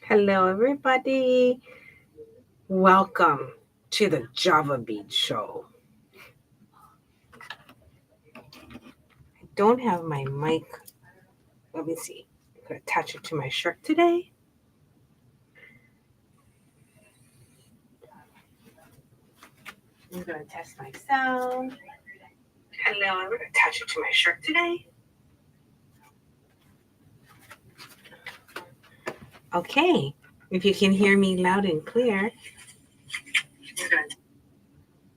Hello, everybody. Welcome to the Java Bead Show. I don't have my mic. Let me see. I'm going to attach it to my shirt today. I'm going to test my sound. Hello, I'm going to attach it to my shirt today. Okay. If you can hear me loud and clear,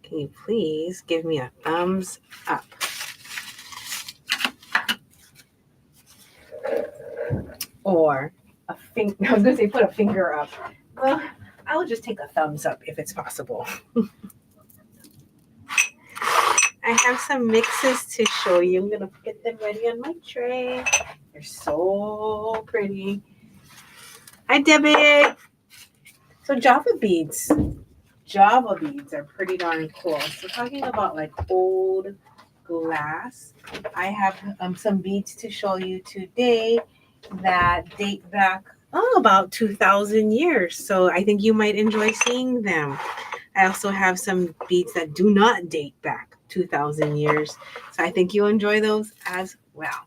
can you please give me a thumbs up? Or a finger. I was going to say put a finger up. Well, I'll just take a thumbs up if it's possible. I have some mixes to show you. I'm going to get them ready on my tray. They're so pretty. Hi, Debbie. So Java beads are pretty darn cool. So talking about like old glass, I have some beads to show you today that date back about 2,000 years. So I think you might enjoy seeing them. I also have some beads that do not date back 2,000 years. So I think you'll enjoy those as well.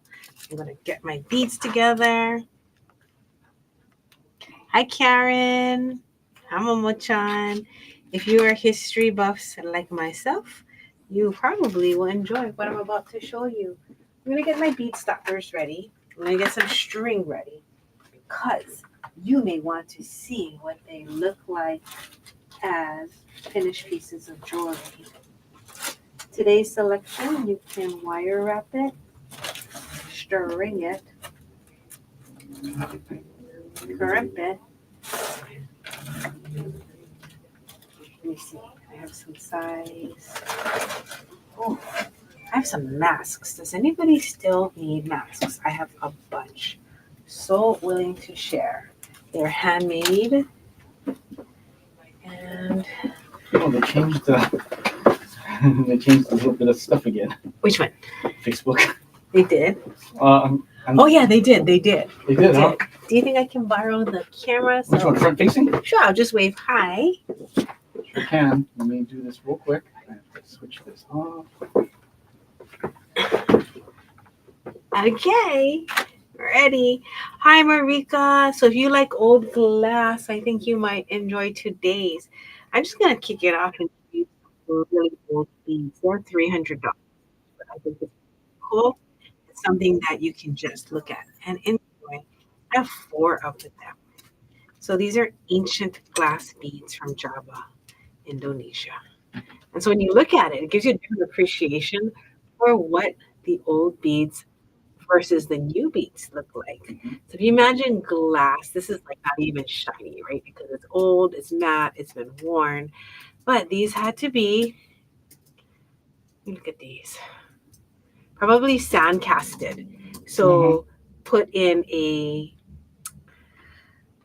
I'm going to get my beads together. Hi, Karen. Hi, Momo-chan. If you are history buffs like myself, you probably will enjoy what I'm about to show you. I'm going to get my bead stoppers ready. I'm going to get some string ready because you may want to see what they look like as finished pieces of jewelry. Today's selection, you can wire wrap it, string it, crimp it. Let me see. I have some size. Oh, I have some masks. Does anybody still need masks? I have a bunch. So willing to share. They're handmade. And they changed they changed a little bit of stuff again. Which one? Facebook. They did? Oh yeah, they did. They did. Huh? Do you think I can borrow the camera? Which one? Front facing? Sure, I'll just wave hi. Sure can. Let me do this real quick. I have to switch this off. Okay. Ready. Hi, Marika. So if you like old glass, I think you might enjoy today's. I'm just going to kick it off and use really old beads. They're $300. But I think it's cool. It's something that you can just look at and enjoy. I have 4 of them. So these are ancient glass beads from Java, Indonesia. And so when you look at it, it gives you a different appreciation for what the old beads versus the new beads look like. So if you imagine glass, this is like not even shiny, right? Because it's old, it's matte, it's been worn. But these had to be, look at these, probably sand casted. So put in a,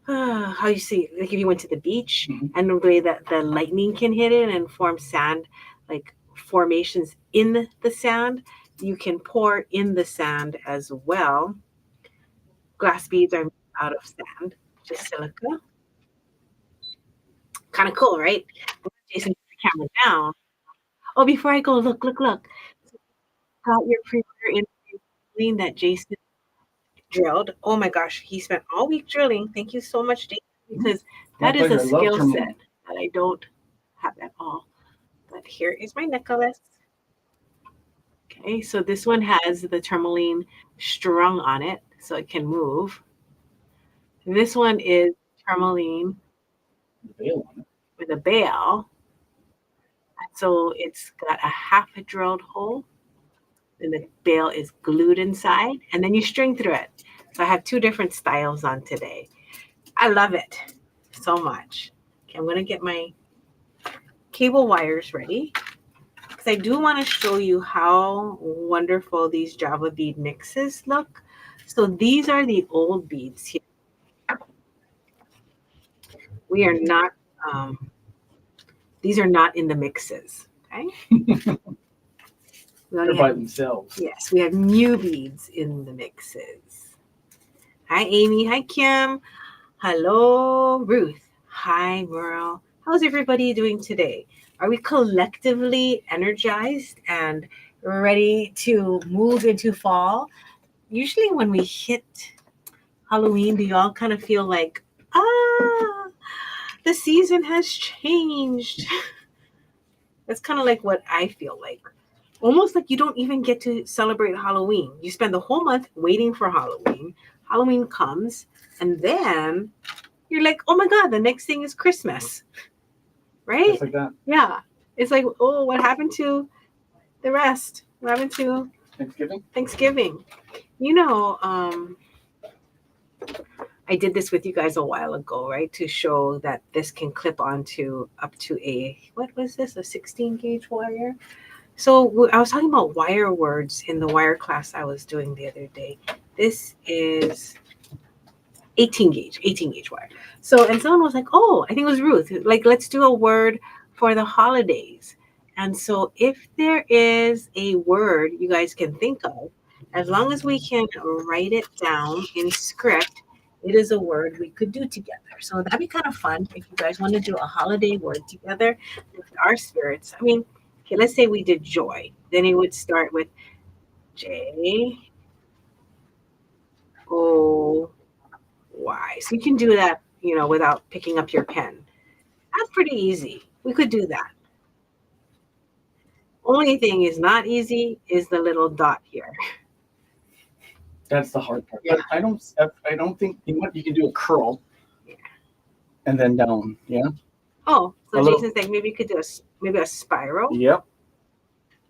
how you see, like if you went to the beach and the way that the lightning can hit it and form sand, like formations in the sand, you can pour in the sand as well. Glass beads are made out of sand, just silica. Kind of cool, right? Jason, put the camera down. Oh, before I go, look. Got your pre-order in that Jason drilled. Oh my gosh, he spent all week drilling. Thank you so much, Jason, because that is a skill set that I don't have at all. But here is my necklace. Okay, so this one has the tourmaline strung on it, so it can move. This one is tourmaline with a bail. So it's got a half a drilled hole, and the bail is glued inside, and then you string through it. So I have 2 different styles on today. I love it so much. Okay, I'm going to get my cable wires ready because I do want to show you how wonderful these Java bead mixes look. So these are the old beads here. We are not, these are not in the mixes, okay? They're by themselves. Yes, we have new beads in the mixes. Hi, Amy. Hi, Kim. Hello, Ruth. Hi, Merle. How's everybody doing today? Are we collectively energized and ready to move into fall? Usually, when we hit Halloween, do y'all kind of feel like, the season has changed? That's kind of like what I feel like. Almost like you don't even get to celebrate Halloween. You spend the whole month waiting for Halloween. Halloween comes, and then you're like, oh my God, the next thing is Christmas, right? Just like that. Yeah. It's like, oh, what happened to the rest? What happened to Thanksgiving? Thanksgiving? I did this with you guys a while ago, right? To show that this can clip onto up to what was this? A 16 gauge wire? So I was talking about wire words in the wire class I was doing the other day. This is 18 gauge wire. So, and someone was like, oh, I think it was Ruth, like, let's do a word for the holidays. And so if there is a word you guys can think of, as long as we can write it down in script, it is a word we could do together. So that'd be kind of fun if you guys want to do a holiday word together with our spirits. I mean, okay, let's say we did joy. Then it would start with Joy. So you can do that, without picking up your pen. That's pretty easy. We could do that. Only thing is not easy is the little dot here. That's the hard part. Yeah. But I don't think you can do a curl. Yeah. And then down. Yeah. Oh, so A little- Jason's saying maybe you could do a spiral. Yep.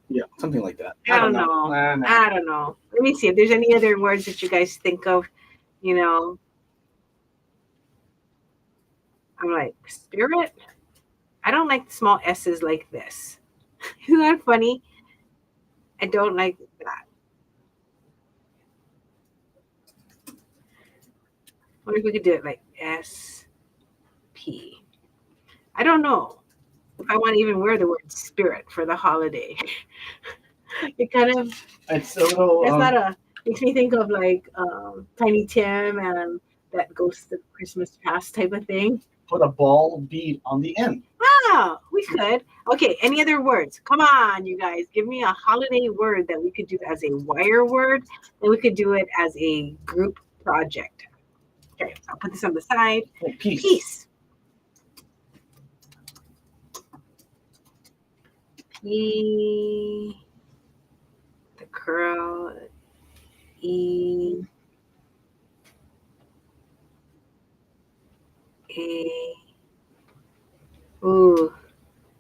Yeah, something like that. I don't know. Nah. I don't know. Let me see if there's any other words that you guys think of. I'm like, spirit. I don't like small s's like this. Isn't that funny? I don't like that. What if we could do it like SP? I don't know if I want to even wear the word spirit for the holiday. It kind of, It's a little. it's not a, makes me think of like Tiny Tim and that Ghost of Christmas Past type of thing. Put a ball bead on the end. Ah, we could. Okay, any other words? Come on, you guys. Give me a holiday word that we could do as a wire word, and we could do it as a group project. Okay, I'll put this on the side. Oh, peace. Peace. P. The curl. E. A. Ooh,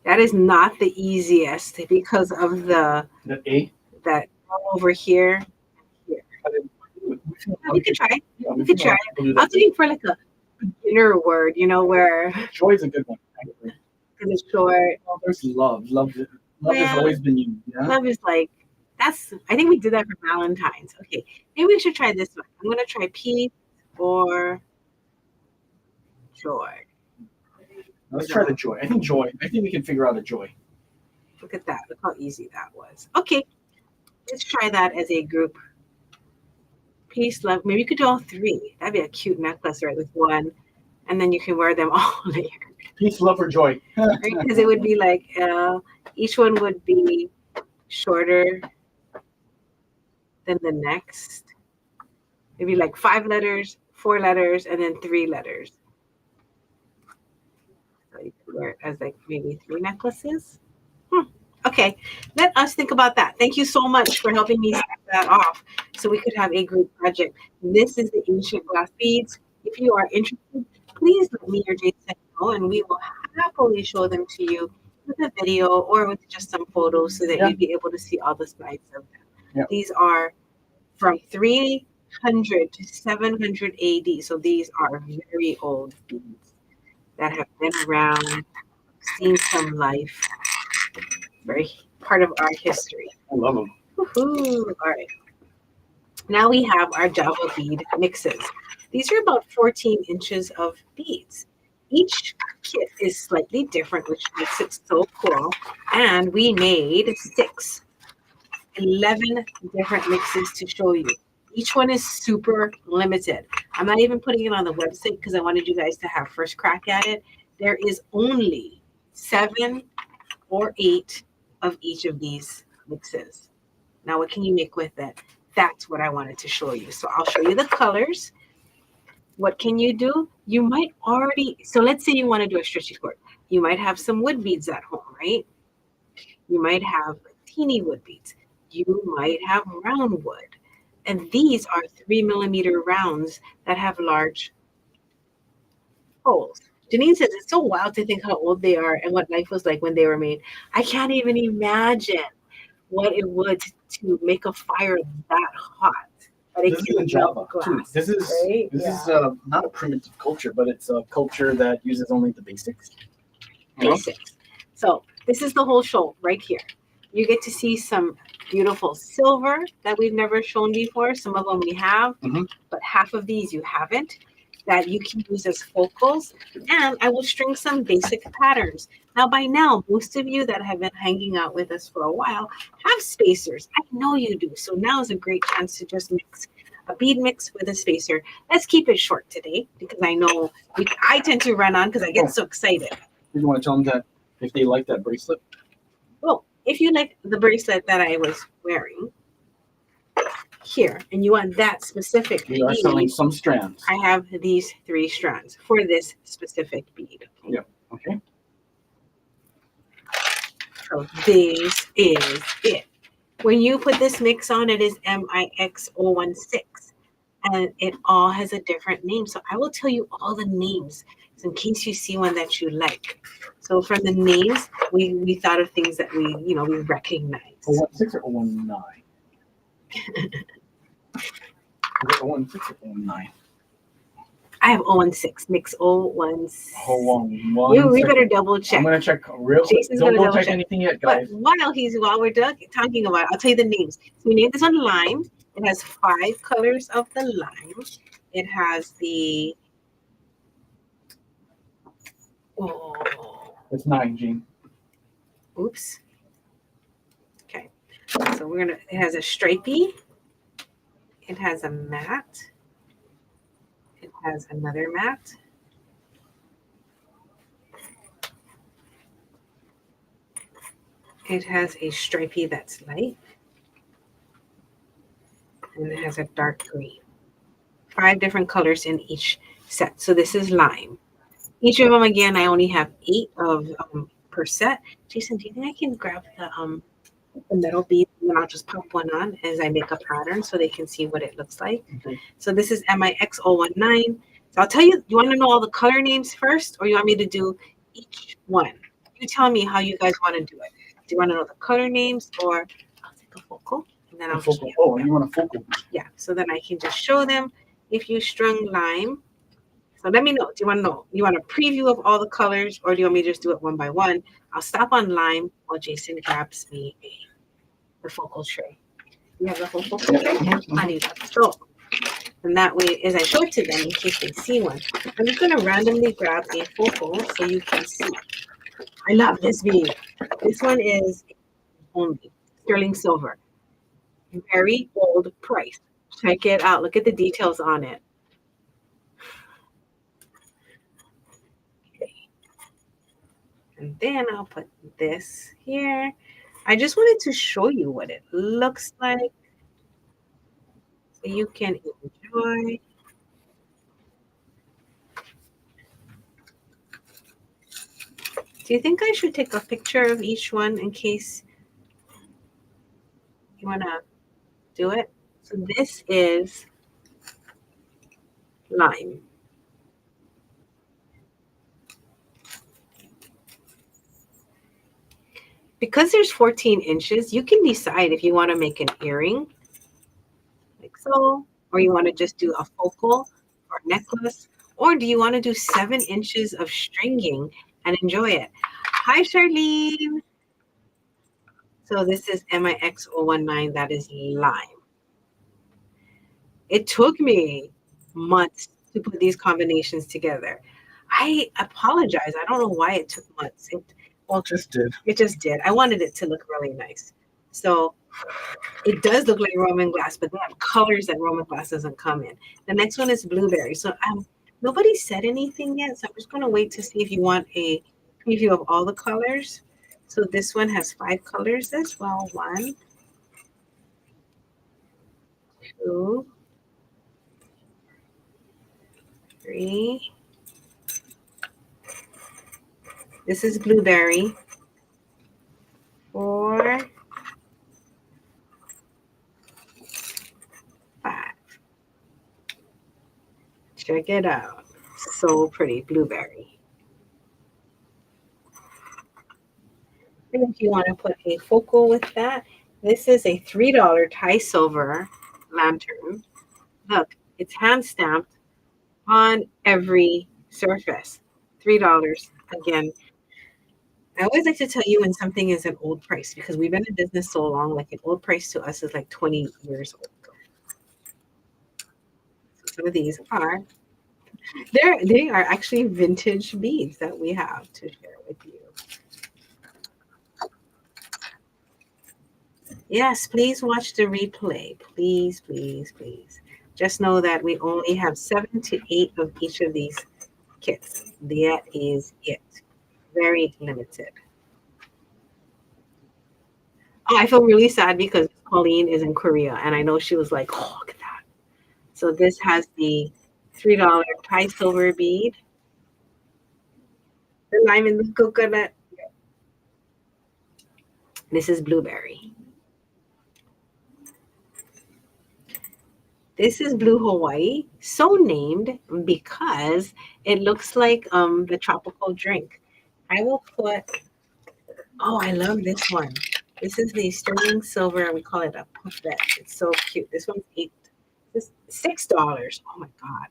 that is not the easiest because of The A. that over here. We could try. Yeah, We could try. We'll do I was that. looking for like a beginner word, where Joy is a good one. because it's short. Oh, there's love. Love has Well, always been used. Yeah. Love is like I think we did that for Valentine's. Okay, maybe we should try this one. I'm gonna try peace or joy. Let's try the joy. I think we can figure out a joy. Look at that. Look how easy that was. Okay, let's try that as a group. Peace, love. Maybe you could do all three. That'd be a cute necklace, right? With one, and then you can wear them all later. Peace, love, or joy. Right? Because it would be like each one would be shorter than the next. It'd be like 5 letters, 4 letters, and then 3 letters. So you could wear it as like maybe 3 necklaces. Okay, let us think about that. Thank you so much for helping me set that off so we could have a group project. This is the ancient glass beads. If you are interested, please let me or Jason know, and we will happily show them to you with a video or with just some photos so that you'd be able to see all the sides of them. Yeah. These are from 300 to 700 AD, so these are very old beads that have been around, seen some life. Very part of our history. I love them. Woohoo! All right. Now we have our Java bead mixes. These are about 14 inches of beads. Each kit is slightly different, which makes it so cool. And we made 11 different mixes to show you. Each one is super limited. I'm not even putting it on the website because I wanted you guys to have first crack at it. There is only 7 or 8 of each of these mixes. Now, what can you make with it? That's what I wanted to show you. So I'll show you the colors. What can you do? You might already, so let's say you want to do a stretchy cord. You might have some wood beads at home, right? You might have teeny wood beads. You might have round wood. And these are 3 millimeter rounds that have large holes. Janine says it's so wild to think how old they are and what life was like when they were made. I can't even imagine what it would to make a fire that hot. But it This is can in Java melt too. glass. This is right? not a primitive culture, but it's a culture that uses only the basics. Basics. So this is the whole show right here. You get to see some beautiful silver that we've never shown before. Some of them we have, but half of these you haven't, that you can use as focals. And I will string some basic patterns. Now, by now, most of you that have been hanging out with us for a while have spacers. I know you do. So now is a great chance to just mix a bead mix with a spacer. Let's keep it short today because I know I tend to run on because I get so excited. You want to tell them that if they like that bracelet? Well, if you like the bracelet that I was wearing here and you want that specific We are bead, selling some strands. I have these 3 strands for this specific bead. Yeah. Okay. So this is it. When you put this mix on, it is MIX016 and it all has a different name. So I will tell you all the names in case you see one that you like. So from the names, we thought of things that we recognize. 016 or 019? Is it 016 or 019? I have 016, mix 016. Hold on. We better double check. I'm going to check real quick. Jason's Don't gonna go double check check. anything yet, But guys. while we're talking about it, I'll tell you the names. So we named this one Lime. It has 5 colors of the lime. It has the It's 9, Gene. oops. Okay. So it has a stripey. It has a matte. It has another matte. It has a stripey that's light. And it has a dark green. 5 different colors in each set. So this is lime. Each of them, again, I only have 8 of per set. Jason, do you think I can grab the metal bead and then I'll just pop one on as I make a pattern so they can see what it looks like? Okay. So this is MIX019. So I'll tell you, you want to know all the color names first or you want me to do each one? You tell me how you guys want to do it. Do you want to know the color names or I'll take a focal and then I'll focal. Oh, you want a focal? Yeah, so then I can just show them if you strung lime. So let me know. Do you want to know? You want a preview of all the colors or do you want me to just do it one by one? I'll stop on lime while Jason grabs me the focal tray. You have the whole focal tray? I need that. So, and that way, as I show it to them in case they see one, I'm just going to randomly grab a focal so you can see. I love this bead. This one is only sterling silver. Very old price. Check it out. Look at the details on it. Okay. And then I'll put this here. I just wanted to show you what it looks like so you can enjoy. Do you think I should take a picture of each one in case you want to do it? So this is lime. Because there's 14 inches, you can decide if you want to make an earring, like so, or you want to just do a focal or necklace, or do you want to do 7 inches of stringing and enjoy it? Hi, Charlene. So this is MIX019, that is lime. It took me months to put these combinations together. I apologize. I don't know why it took months. Just did. It just did. I wanted it to look really nice. So it does look like Roman glass, but they have colors that Roman glass doesn't come in. The next one is blueberry. So nobody said anything yet, so I'm just gonna wait to see if you want a preview of all the colors. So this one has 5 colors as well. 1, 2, 3. This is blueberry. 4, 5. Check it out. So pretty, blueberry. And if you want to put a focal with that, this is a $3 Thai silver lantern. Look, it's hand stamped on every surface. $3. Again, I always like to tell you when something is an old price because we've been in business so long, like an old price to us is like 20 years old. So some of these are they are actually vintage beads that we have to share with you. Yes, please watch the replay. Please, please, please. Just know that we only have 7 to 8 of each of these kits. That is it. Very limited. Oh, I feel really sad because Pauline is in Korea and I know she was like, oh, look at that. So this has the $3 Thai silver bead, the lime and the coconut. This is blueberry. This is Blue Hawaii, so named because it looks like the tropical drink. I will put, oh, I love this one. This is the sterling silver. We call it a puffet. It's so cute. This one's $6. Oh my God.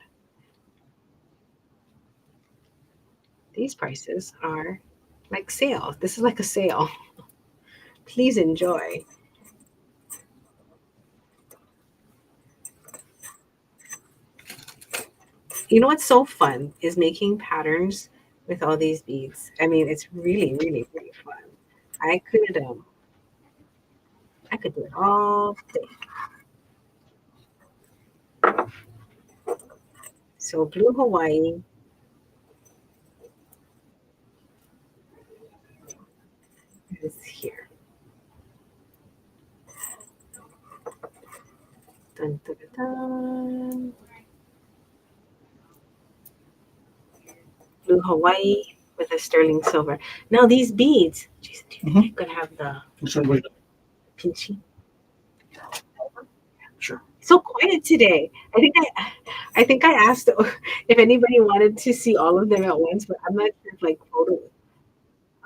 These prices are like sales. This is like a sale. Please enjoy. You know what's so fun is making patterns with all these beads. I mean, it's really, really, really fun. I could um I could do it all day. So blue Hawaii is here. Dun, dun, dun, dun. Blue Hawaii with a sterling silver. Now these beads, geez, do you think I could have the Which one was it? pinchy? Sure. So quiet today. I think I asked if anybody wanted to see all of them at once, but I'm not sure if like photo.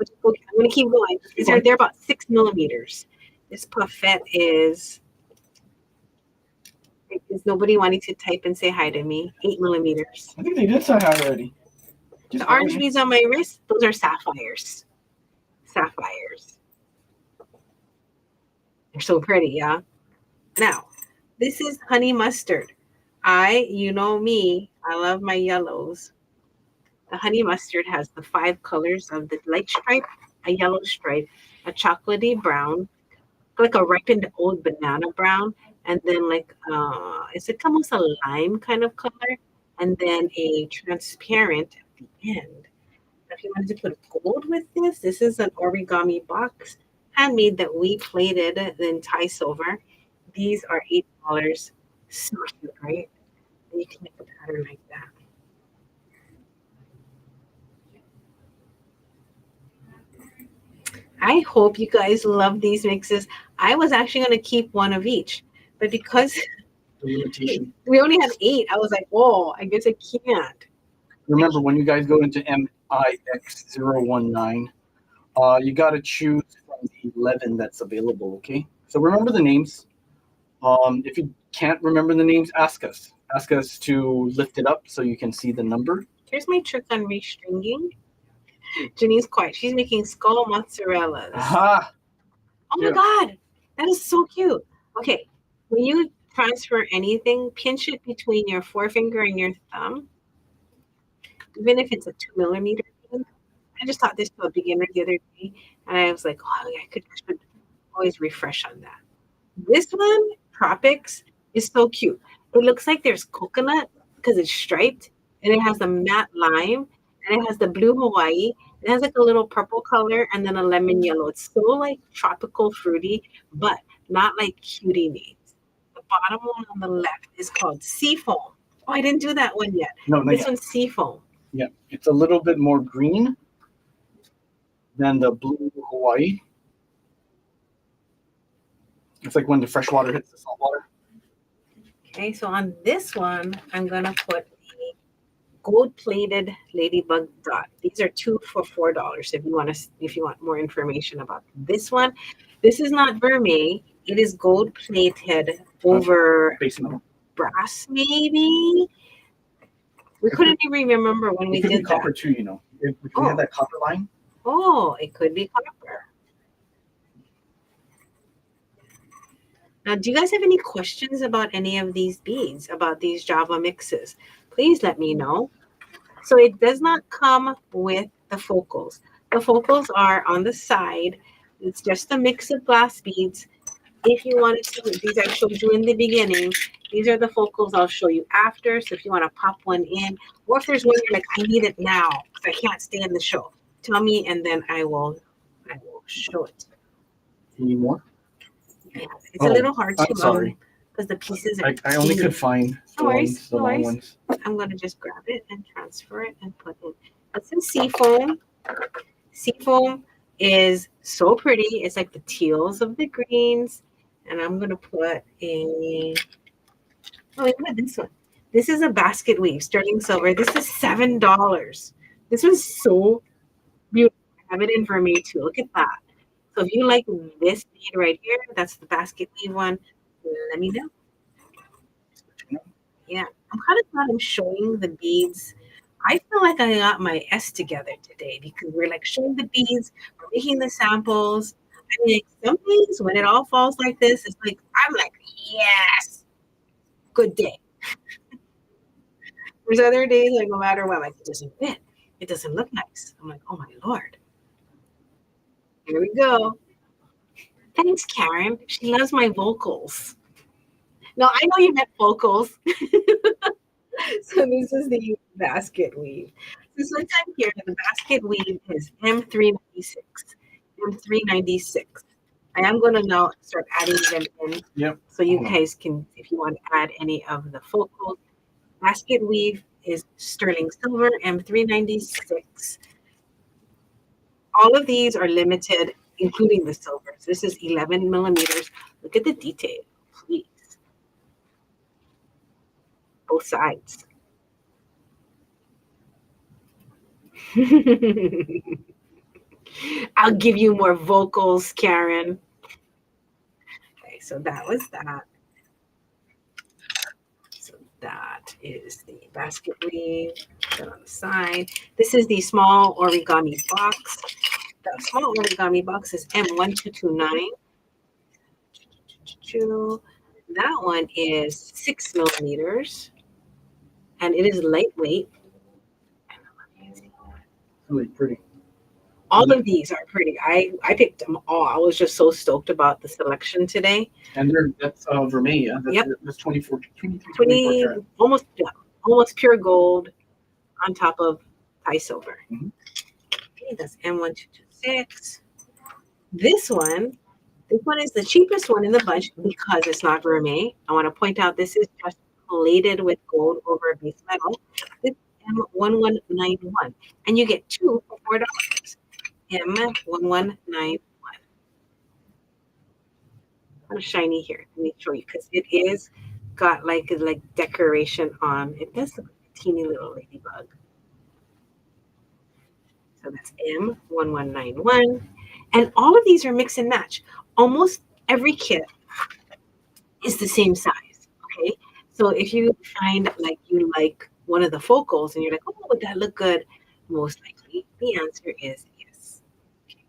Okay, I'm gonna keep going. They're about 6 millimeters. This puffet is nobody wanting to type and say hi to me. 8 millimeters. I think they did say hi already. The orange beads on my wrist, those are sapphires. Sapphires. They're so pretty, yeah. Now, this is honey mustard. You know me, I love my yellows. The honey mustard has the 5 colors of the light stripe, a yellow stripe, a chocolatey brown, like a ripened old banana brown, and then like it's like almost a lime kind of color, and then a transparent at the end. If you wanted to put gold with this, this is an origami box, handmade that we plated in Thai silver. These are $8. So cute, right? And you can make a pattern like that. I hope you guys love these mixes. I was actually going to keep one of each, but because The limitation. we only had 8, I was like, whoa, I guess I can't. Remember, when you guys go into MIX019, you got to choose from the 11 that's available, okay? So remember the names. If you can't remember the names, ask us. Ask us to lift it up so you can see the number. Here's my trick on restringing. Janine's quiet. She's making skull mozzarellas. Aha! Oh my God, that is so cute. Okay, when you transfer anything, pinch it between your forefinger and your thumb, even if it's a 2 millimeter pin. I just taught this to a beginner the other day, and I was like, oh, I should Always refresh on that. This one, Tropics, is so cute. It looks like there's coconut because it's striped, and it has the matte lime, and it has the blue Hawaii. It has like a little purple color and then a lemon yellow. It's so like tropical fruity, but not like cutie names. The bottom one on the left is called Seafoam. Oh, I didn't do that one yet. No, not This yet. one's Seafoam. Yeah, it's a little bit more green than the blue Hawaii. It's like when the fresh water hits the salt water. Okay, so on this one, I'm gonna put the gold-plated ladybug dot. These are two for $4. If you want more information about this one, this is not vermeil. It is gold-plated over Base metal. brass, maybe. We couldn't even remember when we It could be did copper that. too, you know. If we had that copper line. Oh, it could be copper. Now, do you guys have any questions about any of these beads, about these Java mixes? Please let me know. So it does not come with the focals. The focals are on the side. It's just a mix of glass beads. If you wanted to, these I showed you in the beginning. These are the focals I'll show you after. So if you want to pop one in, or if there's one you're like, I need it now because I can't stay in the show, tell me and then I will show it. You need more? Yeah, it's a little hard to I'm sorry. because the pieces are. I only could find the long ones. I'm gonna just grab it and transfer it and put it. It's in seafoam. Seafoam is so pretty. It's like the teals of the greens. And I'm gonna put a. Oh, look at this one. This is a basket weave, sterling silver. This is $7. This was so beautiful. I have it in vermeil too. Look at that. So if you like this bead right here, that's the basket weave one. Let me know. Yeah, I'm kind of glad I'm showing the beads. I feel like I got my S together today because we're like showing the beads, we're making the samples. I mean, some days when it all falls like this, it's like I'm like, yes, good day. There's other days like no matter what, like it doesn't fit, it doesn't look nice. I'm like, oh my lord. Here we go. Thanks, Karen. She loves my vocals. No, I know you meant vocals. So this is the basket weave. So sometime here, the basket weave is M396. M396. I am going to now start adding them in. Yep. So you guys can, if you want to add any of the focals. Basket weave is sterling silver, M396. All of these are limited, including the silvers. This is 11 millimeters. Look at the detail, please. Both sides. I'll give you more vocals, Karen. Okay, so that was that. So that is the basket weave. Put on the side. This is the small origami box. The small origami box is M1229. That one is 6 millimeters, and it is lightweight. Really pretty. All of these are pretty. I picked them all. I was just so stoked about the selection today. And that's vermeil, yeah? That's 24, 20, almost pure gold on top of Thai silver. Mm-hmm. Okay, that's M1226. This one is the cheapest one in the bunch because it's not vermeil. I want to point out this is just plated with gold over a base metal. This is M1191, and you get two for $4. M1191. Kind of shiny here. Let me show you because it is got like decoration on. It does look like a teeny little ladybug. So that's M1191. And all of these are mix and match. Almost every kit is the same size. Okay. So if you find like you like one of the focals and you're like, oh, would that look good? Most likely the answer is yes. Okay.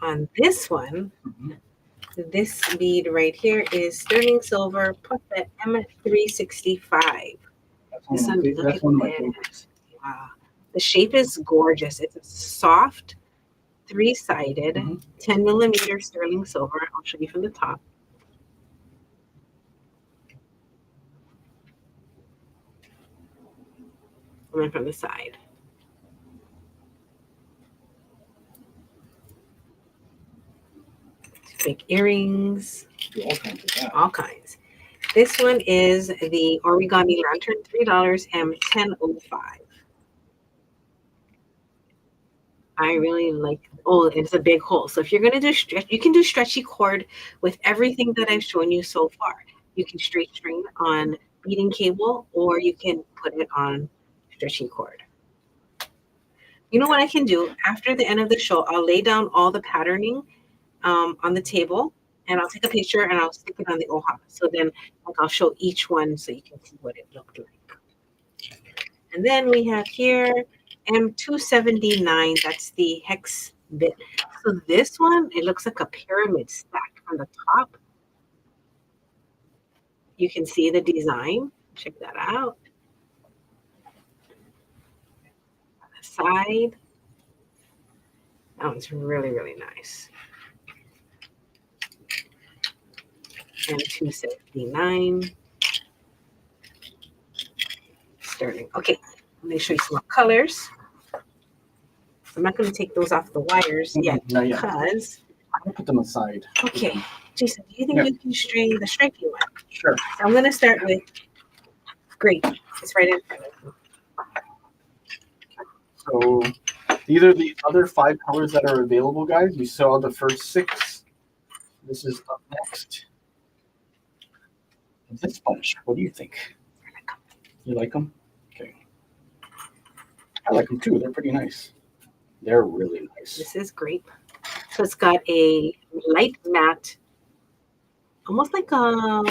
On this one, this bead right here is sterling silver plus that M365. That's one of my favorites. Yeah. The shape is gorgeous. It's a soft three-sided, 10 millimeter sterling silver. I'll show you from the top. And then from the side. Big earrings. All kinds. This one is the origami lantern, $3 and 10.05. I really like. Oh, it's a big hole. So if you're gonna do stretch, you can do stretchy cord with everything that I've shown you so far. You can straight string on beading cable, or you can put it on stretchy cord. You know what I can do? After the end of the show, I'll lay down all the patterning on the table, and I'll take a picture and I'll stick it on the Ohana. So then, like, I'll show each one so you can see what it looked like. And then we have here M279. That's the hex bit. So this one, it looks like a pyramid stacked on the top. You can see the design. Check that out. On the side. That one's really, really nice. M279. Sterling. Okay, let me show you some more colors. I'm not going to take those off the wires yet because I'll put them aside. Okay, Jason, do you think you can string the stripy one? Sure. So I'm going to start with grape. It's right in front of me. So these are the other 5 colors that are available, guys. You saw the first 6. This is up next. This bunch, what do you think? You like them? Okay. I like them too. They're pretty nice. They're really nice. This is grape. So it's got a light matte, almost like a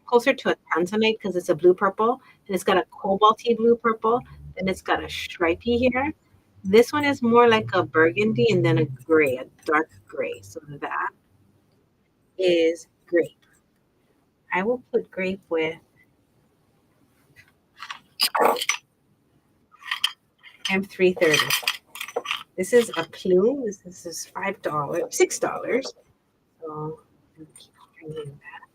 closer to a tanzanite because it's a blue purple, and it's got a cobalty blue purple, and it's got a stripy here. This one is more like a burgundy and then a gray, a dark gray. So that is grape. I will put grape with M330. This is a plume. This is $5, $6. So keep stringing that.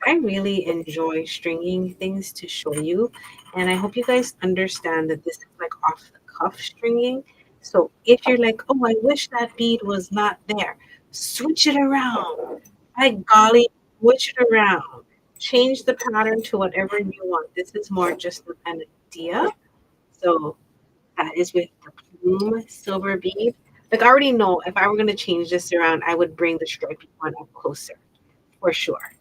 I really enjoy stringing things to show you, and I hope you guys understand that this is like off the cuff stringing. So if you're like, oh, I wish that bead was not there, switch it around. By golly, switch it around. Change the pattern to whatever you want. This is more just an idea. So that is with the plume silver bead. Like I already know if I were going to change this around, I would bring the stripy one up closer for sure.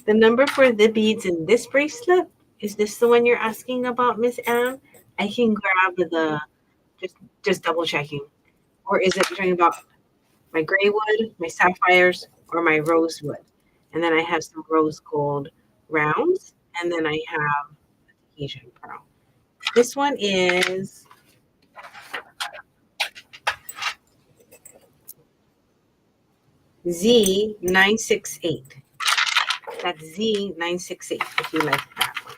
The number for the beads in this bracelet, is this the one you're asking about, Miss Anne? I can grab the, just double checking. Or is it talking about my gray wood, my sapphires, or my rosewood? And then I have some rose gold rounds, and then I have Asian pearl. This one is Z968. That's Z968 if you like that one.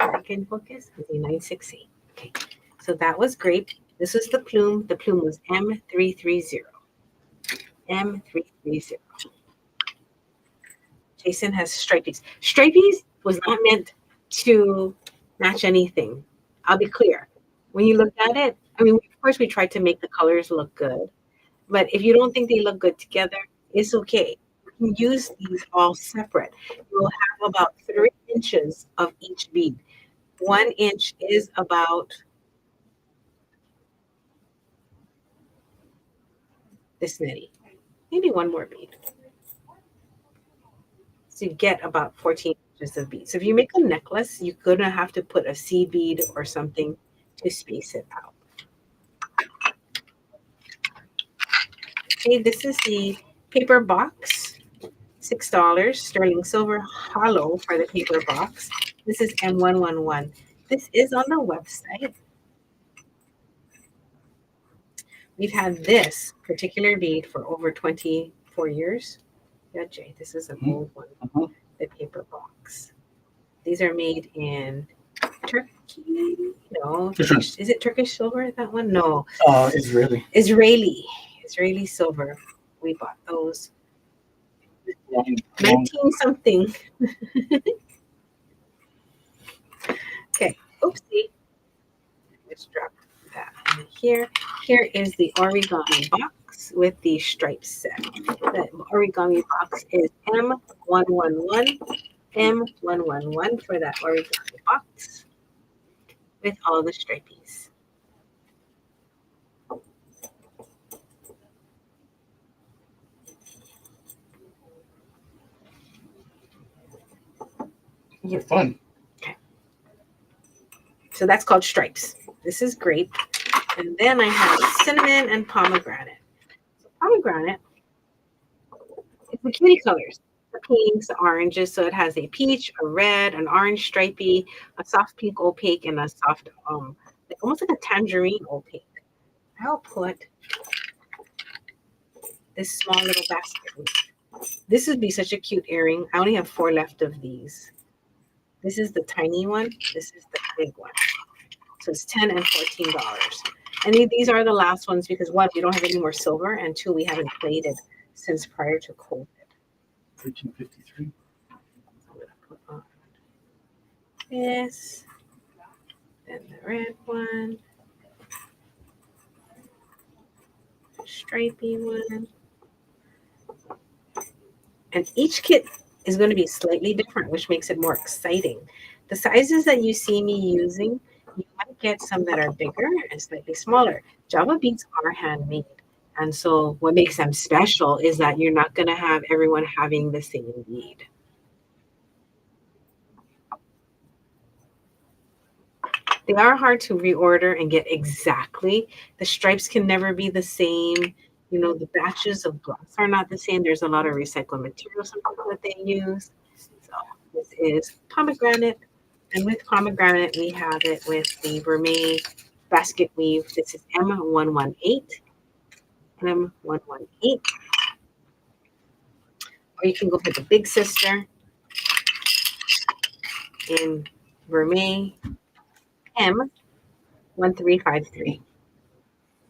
I can focus. Z968. Okay. So that was grape. This was the plume. The plume was M330. M330. Jason has stripies. Stripies was not meant to match anything. I'll be clear. When you look at it, I mean, of course, we tried to make the colors look good. But if you don't think they look good together, it's okay. You can use these all separate. You'll have about 3 inches of each bead. 1 inch is about this many. Maybe one more bead. So you get about 14 inches of beads. So if you make a necklace, you're going to have to put a seed bead or something to space it out. Okay, this is the paper box, $6, sterling silver, hollow for the paper box. This is M111. This is on the website. We've had this particular bead for over 24 years. Yeah, Jay, this is an Mhm. old one. Uh-huh. The paper box. These are made in Turkey. No, Which one? Turkish. Is it Turkish silver? That one? No, Israeli. Israeli silver. We bought those Long, long. 19 something. Okay. Oopsie. Just drop that in here. Here is the origami box with the stripes set. The origami box is M111, M111 for that origami box with all the stripies. Those are fun. So that's called stripes. This is grape. And then I have cinnamon and pomegranate. So pomegranate is the cutie colors. The pinks, the oranges. So it has a peach, a red, an orange stripy, a soft pink opaque, and a soft like almost like a tangerine opaque. I'll put this small little basket. This would be such a cute earring. I only have 4 left of these. This is the tiny one. This is the big one. So it's $10 and $14. And these are the last ones because one, we don't have any more silver, and two, we haven't played it since prior to COVID. 1353. I'm gonna put on this, then the red one, the stripy one. And each kit is going to be slightly different, which makes it more exciting. The sizes that you see me using, you might get some that are bigger and slightly smaller. Java beads are handmade. And so what makes them special is that you're not going to have everyone having the same bead. They are hard to reorder and get exactly. The stripes can never be the same. You know, the batches of glass are not the same. There's a lot of recycled material sometimes that they use. So this is pomegranate. And with pomegranate, we have it with the Vermeil basket weave. This is M118. M118. Or you can go for the big sister in Vermeil M1353.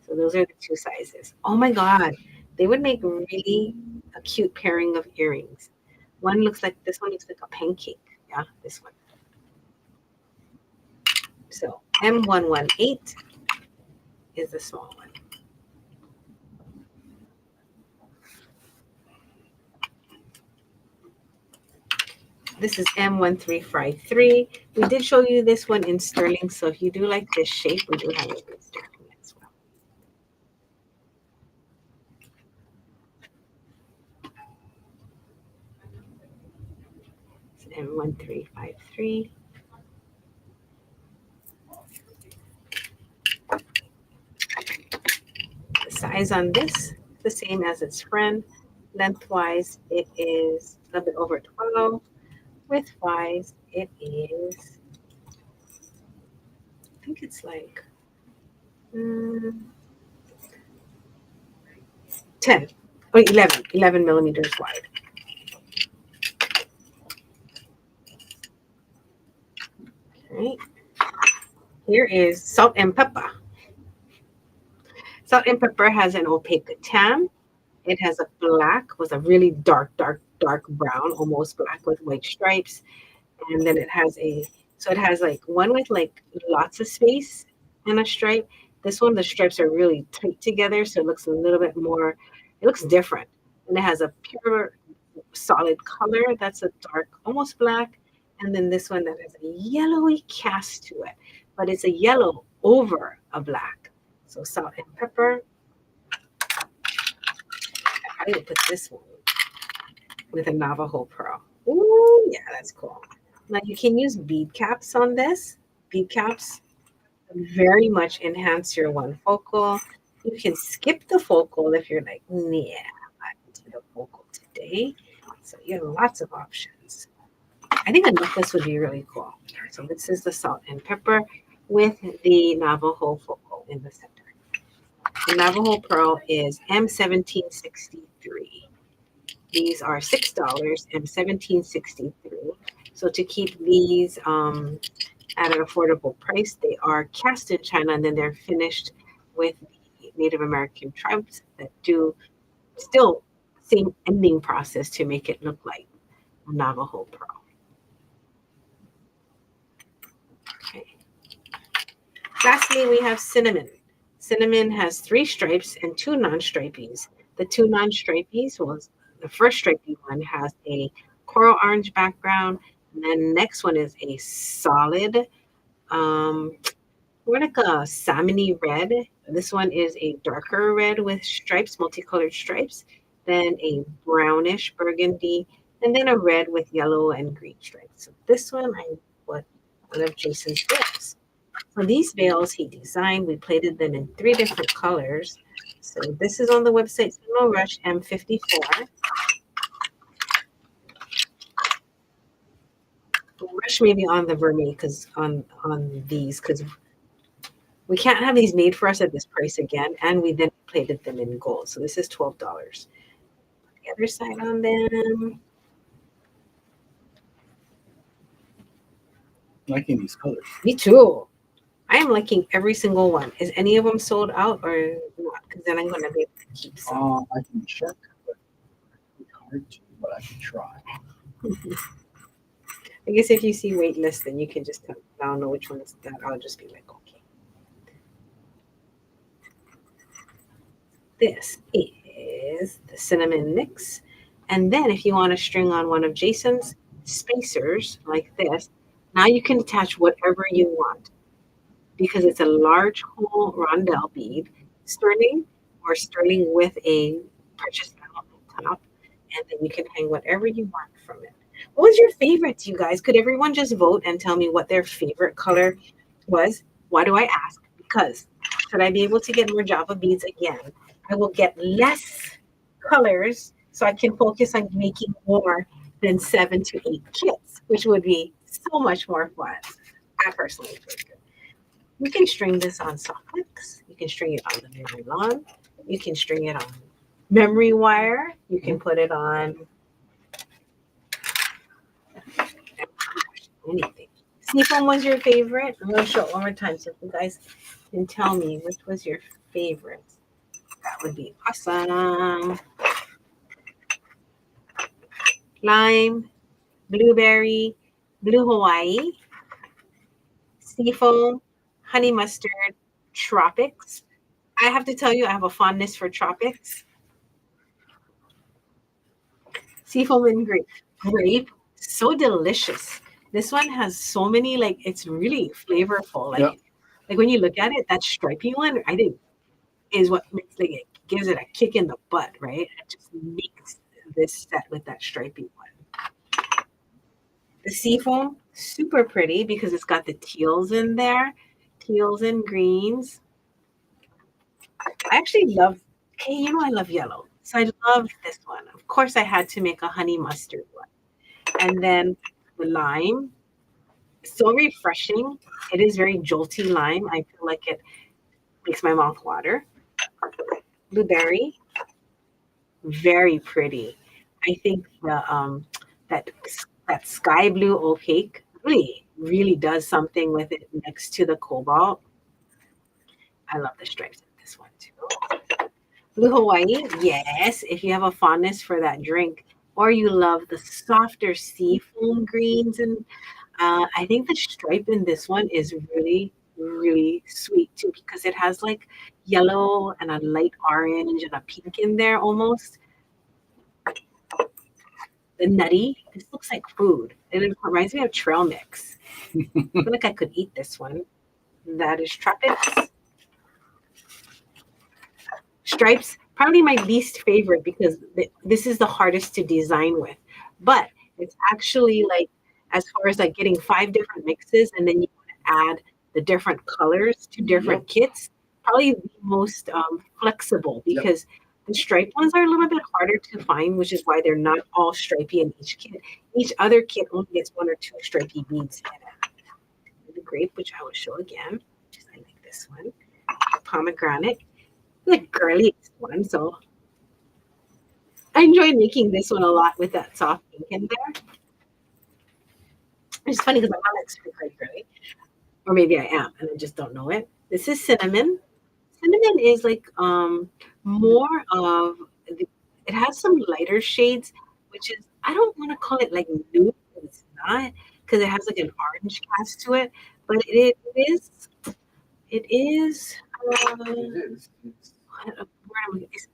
So those are the two sizes. Oh my God. They would make really a cute pairing of earrings. This one looks like a pancake. Yeah, this one. So M118 is the small one. This is M1353. We did show you this one in sterling. So if you do like this shape, we do have it in sterling as well. It's M1353. The size on this, the same as its friend. Lengthwise, it is a little bit over 12. Widthwise, it is, I think it's like 10 or 11 millimeters wide. All right. Here is salt and pepper. Salt and pepper has an opaque tam. It has a black with a really dark brown, almost black with white stripes. And then it has like one with like lots of space and a stripe. This one, the stripes are really tight together, so it looks a little bit more, it looks different. And it has a pure solid color that's a dark, almost black. And then this one that has a yellowy cast to it, but it's a yellow over a black. So salt and pepper. I would put this one with a Navajo pearl. Ooh, yeah, that's cool. Now you can use bead caps on this. Bead caps very much enhance your one focal. You can skip the focal if you're like, yeah, I'm not do the focal today. So you have lots of options. I think a necklace would be really cool. So this is the salt and pepper with the Navajo focal in the center. The Navajo pearl is M1763. These are $6 and 1763. So to keep these at an affordable price, they are cast in China and then they're finished with the Native American tribes that do still same ending process to make it look like a Navajo pearl. Okay. Lastly, we have cinnamon. Cinnamon has 3 stripes and 2 non-stripies. The 2 non-stripies was the first stripy one has a coral orange background, and then the next one is a solid, um, more like a salmony red. This one is a darker red with stripes, multicolored stripes. Then a brownish burgundy, and then a red with yellow and green stripes. So this one I put one of Jason's veils. So these veils he designed, we plated them in 3 different colors. So this is on the website No Rush M54. Rush maybe on the vermeil because on these because we can't have these made for us at this price again, and we then plated them in gold. So this is $12. The other side on them. Liking these colors. Me too. I am liking every single one. Is any of them sold out or not? Because then I'm gonna be able to keep some. I can check, but it's hard to, but I can try. I guess if you see wait list, then you can just tell. I don't know which one is that. I'll just be like, okay. This is the cinnamon mix. And then if you want to string on one of Jason's spacers like this, now you can attach whatever you want because it's a large hole rondelle bead, sterling or sterling with a precious metal on top. And then you can hang whatever you want from it. What was your favorite, you guys? Could everyone just vote and tell me what their favorite color was? Why do I ask? Because should I be able to get more Java beads again, I will get less colors so I can focus on making more than 7 to 8 kits, which would be so much more fun. I personally think. You can string this on soft flicks. You can string it on the nylon. You can string it on memory wire. You can put it on anything. Seafoam was your favorite? I'm going to show it one more time so you guys can tell me which was your favorite. That would be awesome. Lime, blueberry, blue Hawaii, seafoam, honey mustard, tropics. I have to tell you, I have a fondness for tropics. Seafoam and grape. Grape, so delicious. This one has so many, like, it's really flavorful. Like, Yeah. like when you look at it, that stripy one, I think, is what makes like it gives it a kick in the butt, right? It just makes this set with that stripy one. The seafoam, super pretty because it's got the teals in there, teals and greens. I actually love, okay, I love yellow. So I love this one. Of course, I had to make a honey mustard one. And then the lime, so refreshing. It is very jolty lime. I feel like it makes my mouth water. Blueberry, very pretty. I think that that sky blue opaque really does something with it next to the cobalt. I love the stripes in this one too. Blue Hawaii, yes, if you have a fondness for that drink, or you love the softer seafoam greens, and I think the stripe in this one is really sweet too because it has like yellow and a light orange and a pink in there almost. The nutty, this looks like food. It reminds me of trail mix. I feel like I could eat this one. That is tropics. Stripes, probably my least favorite because this is the hardest to design with. But it's actually like, as far as like getting 5 different mixes and then you add the different colors to different kits, probably the most flexible because the striped ones are a little bit harder to find, which is why they're not all stripy in each kit. Each other kit only gets 1 or 2 stripy beads in it. The grape, which I will show again, just I like this one. Pomegranate, the girliest one. So I enjoyed making this one a lot with that soft ink in there. It's funny because I'm not like super girly, or maybe I am, and I just don't know it. This is cinnamon. Cinnamon is like more of the, it has some lighter shades, which is I don't want to call it like nude, but it's not because it has like an orange cast to it, but it is It is.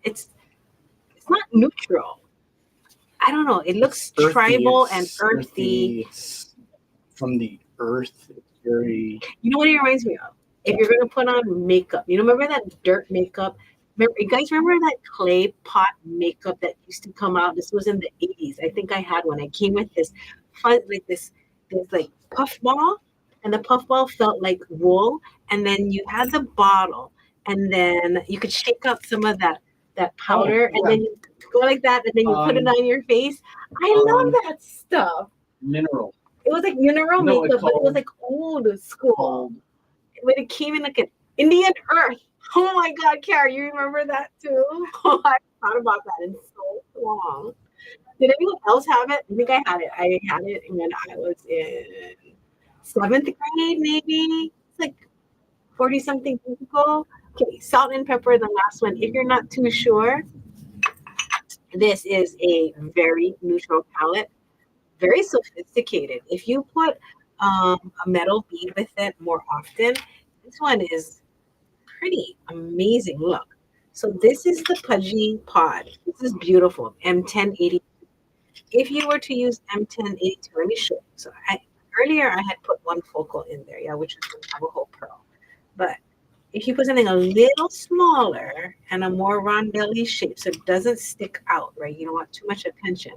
it's not neutral. I don't know. It looks It's earthy. tribal and It's earthy. earthy. It's from the earth. It's very. You know what it reminds me of? If you're gonna put on makeup, remember that dirt makeup? Remember, you guys remember that clay pot makeup that used to come out? This was in the 80s. I think I had one. I came with this fun, like this like puff ball, and the puff ball felt like wool, and then you had the bottle, and then you could shake up some of that Oh powder, and yeah. then you go like that, and then you put it Um. on your face. I love that stuff. Mineral. It was like mineral No, it's makeup, but it was called like old school. called. When it came in like an Indian Earth. Oh my God, Kara, you remember that too? Oh, I thought about that in so long. Did anyone else have it? I think I had it. I had it when I was in seventh grade, maybe. It's like 40 something years ago. Okay, salt and pepper, the last one. If you're not too sure, this is a very neutral palette, very sophisticated. If you put a metal bead with it more often, this one is pretty amazing look. So this is the Pudgy Pod. This is beautiful. M1080. If you were to use M1082, let me show you. So earlier I had put one focal in there, yeah, which is the Navajo Pearl. But if you put something a little smaller and a more rondelli shape, so it doesn't stick out, right? You don't want too much attention.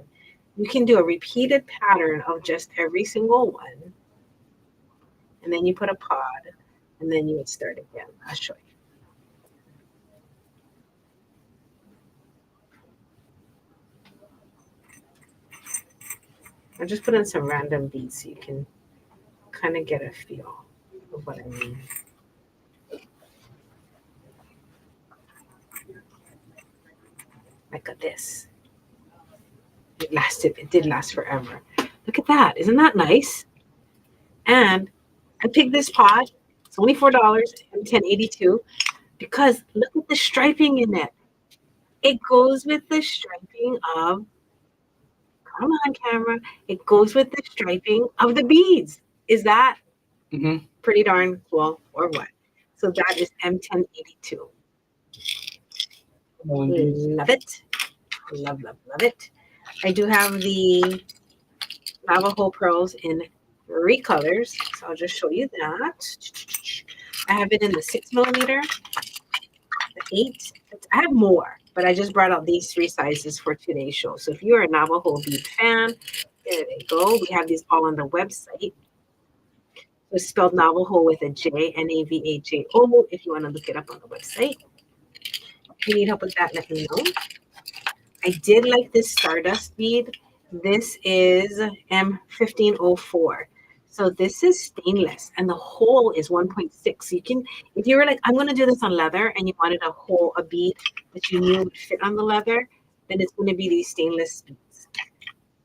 You can do a repeated pattern of just every single one, and then you put a pod, and then you would start again. I'll show you. I'll just put in some random beats so you can kind of get a feel of what I mean. Like this. It did last forever. Look at that. Isn't that nice? And I picked this pod. It's only $4 and 1082 because look at the striping in it. It goes with the striping of, come on, camera. It goes with the striping of the beads. Is that pretty darn cool or what? So that is M1082. Love it. Love, love, love it. I do have the Navajo pearls in 3 colors. So I'll just show you that. I have it in the 6mm, the 8. I have more, but I just brought out these 3 sizes for today's show. So if you're a Navajo bead fan, there they go. We have these all on the website. So it's spelled Navajo with a J, Navajo, if you want to look it up on the website. If you need help with that, let me know. I did like this Stardust bead. This is M1504. So this is stainless and the hole is 1.6. So you can, if you were like, I'm going to do this on leather and you wanted a bead that you knew would fit on the leather, then it's going to be these stainless beads.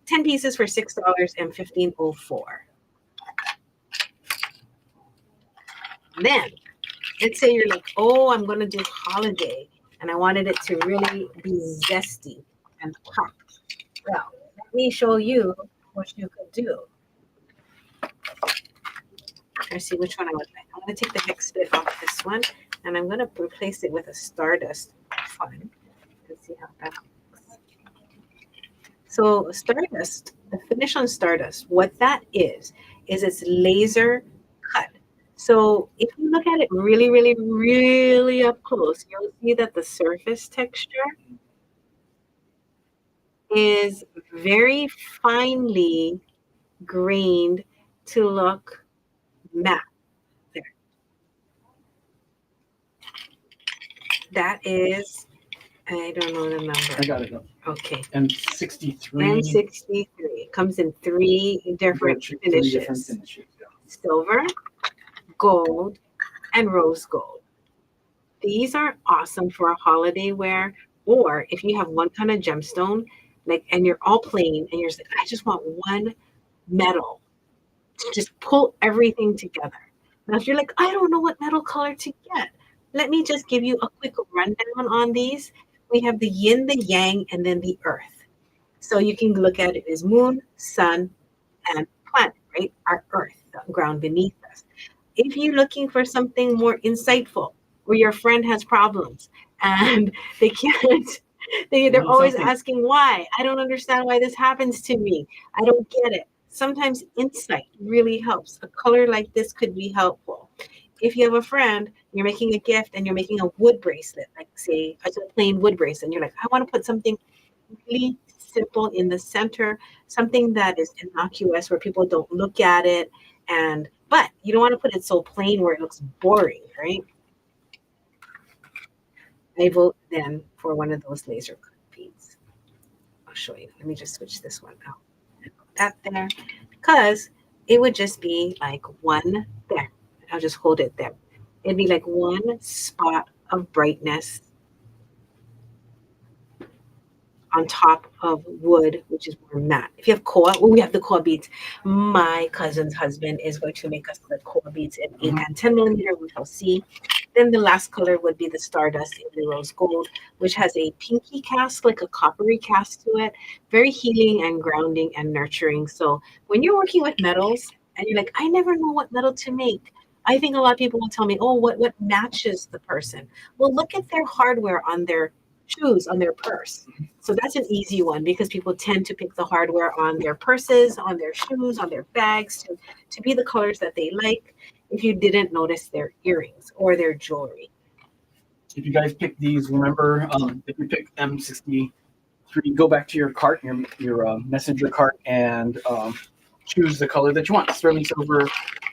10 pieces for $6 and 1504. Then let's say you're like, oh, I'm going to do holiday and I wanted it to really be zesty and pop. Well, let me show you what you could do. Let's see which one I would like. I'm going to take the hex bit off this one and I'm going to replace it with a Stardust fun. Let's see how that looks. So Stardust, the finish on Stardust, what that is it's laser cut. So if you look at it really, really, really up close, you'll see that the surface texture is very finely grained to look matte. There. That is, I don't know the number. I got it. Okay. M63. M63 comes in 3 different finishes. Yeah. Silver, gold, and rose gold. These are awesome for a holiday wear Or if you have one kind of gemstone, like, and you're all plain, and you're just like, I just want one metal to just pull everything together. Now, if you're like, I don't know what metal color to get, let me just give you a quick rundown on these. We have the yin, the yang, and then the earth. So you can look at it as moon, sun, and planet, right? Our earth, the ground beneath us. If you're looking for something more insightful, or your friend has problems and they can't, they're Need always something. asking why. I don't understand why this happens to me. I don't get it. Sometimes insight really helps. A color like this could be helpful. If you have a friend, you're making a gift and you're making a wood bracelet, like say a plain wood bracelet, and you're like, I want to put something really simple in the center, something that is innocuous where people don't look at it, and but you don't want to put it so plain where it looks boring, right? I vote then for one of those laser cut beads. I'll show you. Let me just switch this one out. That there, because it would just be like one there. I'll just hold it there. It'd be like one spot of brightness on top of wood, which is more matte. If you have koa, well, we have the koa beads. My cousin's husband is going to make us the koa beads in 8 Mhm. and 10 millimeter, we shall see. Then the last color would be the stardust in the rose gold, which has a pinky cast, like a coppery cast to it. Very healing and grounding and nurturing. So when you're working with metals and you're like, I never know what metal to make. I think a lot of people will tell me, oh, what matches the person? Well, look at their hardware on their shoes, on their purse. So that's an easy one because people tend to pick the hardware on their purses, on their shoes, on their bags to be the colors that they like if you didn't notice their earrings or their jewelry. If you guys pick these, remember, if you pick M63, go back to your cart, your messenger cart, and choose the color that you want: sterling silver,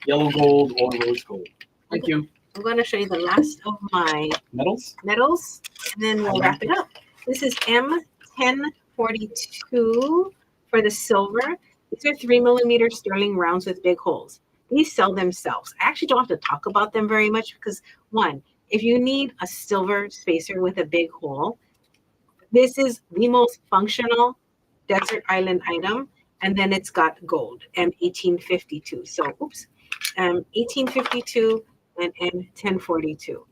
yellow gold, or rose gold. Thank you. I'm going to show you the last of my Metals. metals and then we'll wrap it up. This is M1042 for the silver. These are 3 millimeter sterling rounds with big holes. These sell themselves. I actually don't have to talk about them very much because, one, if you need a silver spacer with a big hole, this is the most functional desert island item. And then it's got gold, M1852. So, oops, M1852 and M1042.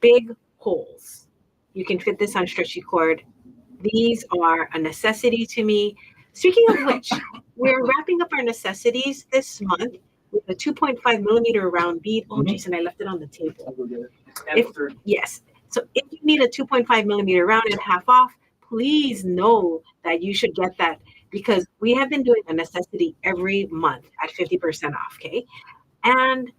Big holes. You can fit this on stretchy cord. These are a necessity to me. Speaking of which, we're wrapping up our necessities this month with a 2.5 millimeter round bead. Oh, Jason, I left it on the table. If, yes. So if you need a 2.5 millimeter round and half off, please know that you should get that because we have been doing a necessity every month at 50% off. Okay. And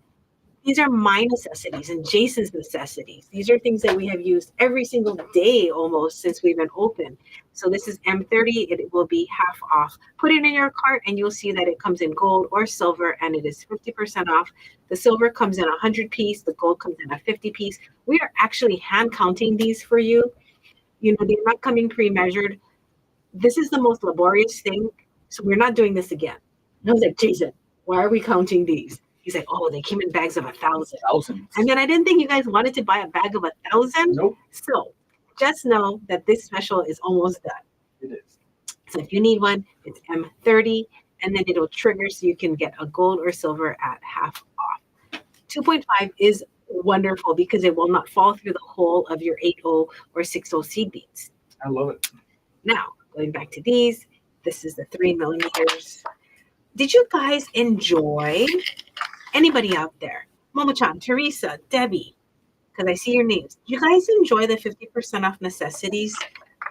these are my necessities and Jason's necessities. These are things that we have used every single day almost since we've been open. So this is M30. It will be half off. Put it in your cart and you'll see that it comes in gold or silver and it is 50% off. The silver comes in a 100 piece. The gold comes in a 50 piece. We are actually hand counting these for you. You know, they're not coming pre-measured. This is the most laborious thing. So we're not doing this again. And I was like, Jason, why are we counting these? He's like, oh, they came in bags of 1,000. Thousands. And then I didn't think you guys wanted to buy a bag of 1,000. Nope. So just know that this special is almost done. It is. So if you need one, it's M30, and then it'll trigger so you can get a gold or silver at half off. 2.5 is wonderful because it will not fall through the hole of your 8.0 or 6.0 seed beads. I love it. Now, going back to these, this is the 3 millimeters. Did you guys enjoy, anybody out there, Momo-chan, Teresa, Debbie, because I see your names. Did you guys enjoy the 50% off necessities?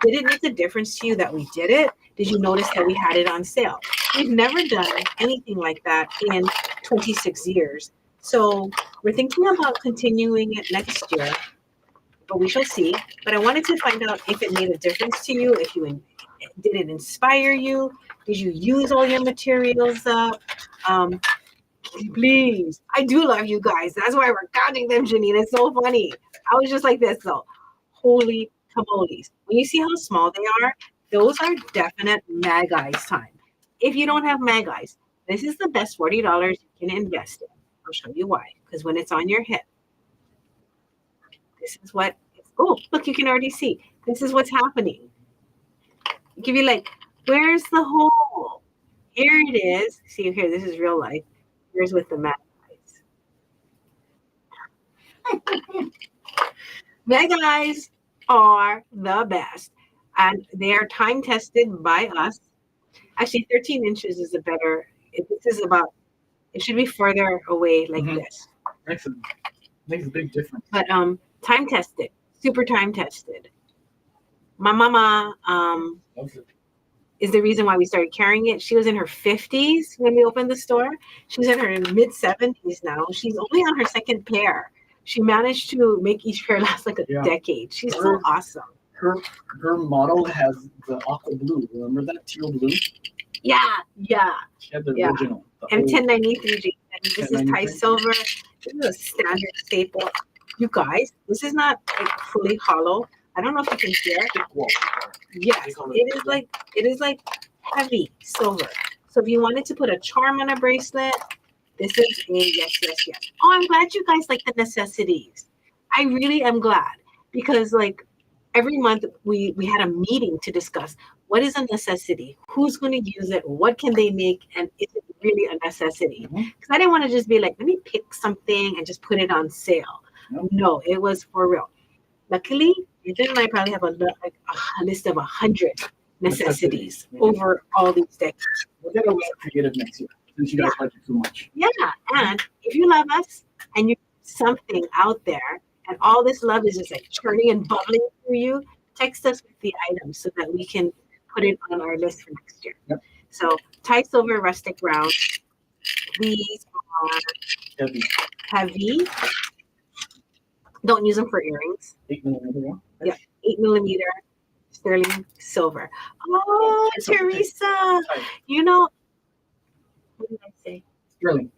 Did it make a difference to you that we did it? Did you notice that we had it on sale? We've never done anything like that in 26 years. So we're thinking about continuing it next year, but we shall see. But I wanted to find out if it made a difference to you, if you did it inspire you? Did you use all your materials up? Please. I do love you guys. That's why we're counting them, Janine. It's so funny. I was just like this though. Holy tamales. When you see how small they are, those are definite mag eyes time. If you don't have mag eyes, this is the best $40 you can invest in. I'll show you why. Because when it's on your head, this is what it's, oh, look, you can already see. This is what's happening. You can be like, where's the hole? Here it is. See here, this is real life. Here's with the matte eyes. Mag eyes are the best. And they are time tested by us. Actually, 13 inches is a better, this is about, it should be further away like Mhm. this. Makes a big difference. But time tested, super time tested. My mama Loves it. is the reason why we started carrying it. She was in her 50s when we opened the store. She's in her mid 70s now. She's only on her second pair. She managed to make each pair last like a Yeah. decade. She's so Her- awesome. Her model has the aqua blue. Remember that teal blue? Yeah, yeah. She had the Yeah. original. The M1093. This is Thai 1093? silver. This is a standard staple. You guys, this is not like fully hollow. I don't know if you can hear. whole- Yes, it is like heavy silver. So if you wanted to put a charm on a bracelet, this is a yes, yes, yes. Oh, I'm glad you guys like the necessities. I really am glad because like every month we had a meeting to discuss what is a necessity, who's going to use it, what can they make, and is it really a necessity? Mhm. Because I didn't want to just be like, let me pick something and just put it on sale. No. No, it was for real. Luckily, Ethan and I probably have a list of 100 necessities Necessities. over all these decades. We'll get a little creative next year since you guys like it too much. Yeah, and if you love us and you something out there, and all this love is just like churning and bubbling through you, text us with the items so that we can put it on our list for next year. Yep. So Thai silver rustic round. These are Heavy. heavy. Don't use them for earrings. 8mm. Yeah. 8mm sterling silver. Oh, Teresa, you know what did I say? Sterling.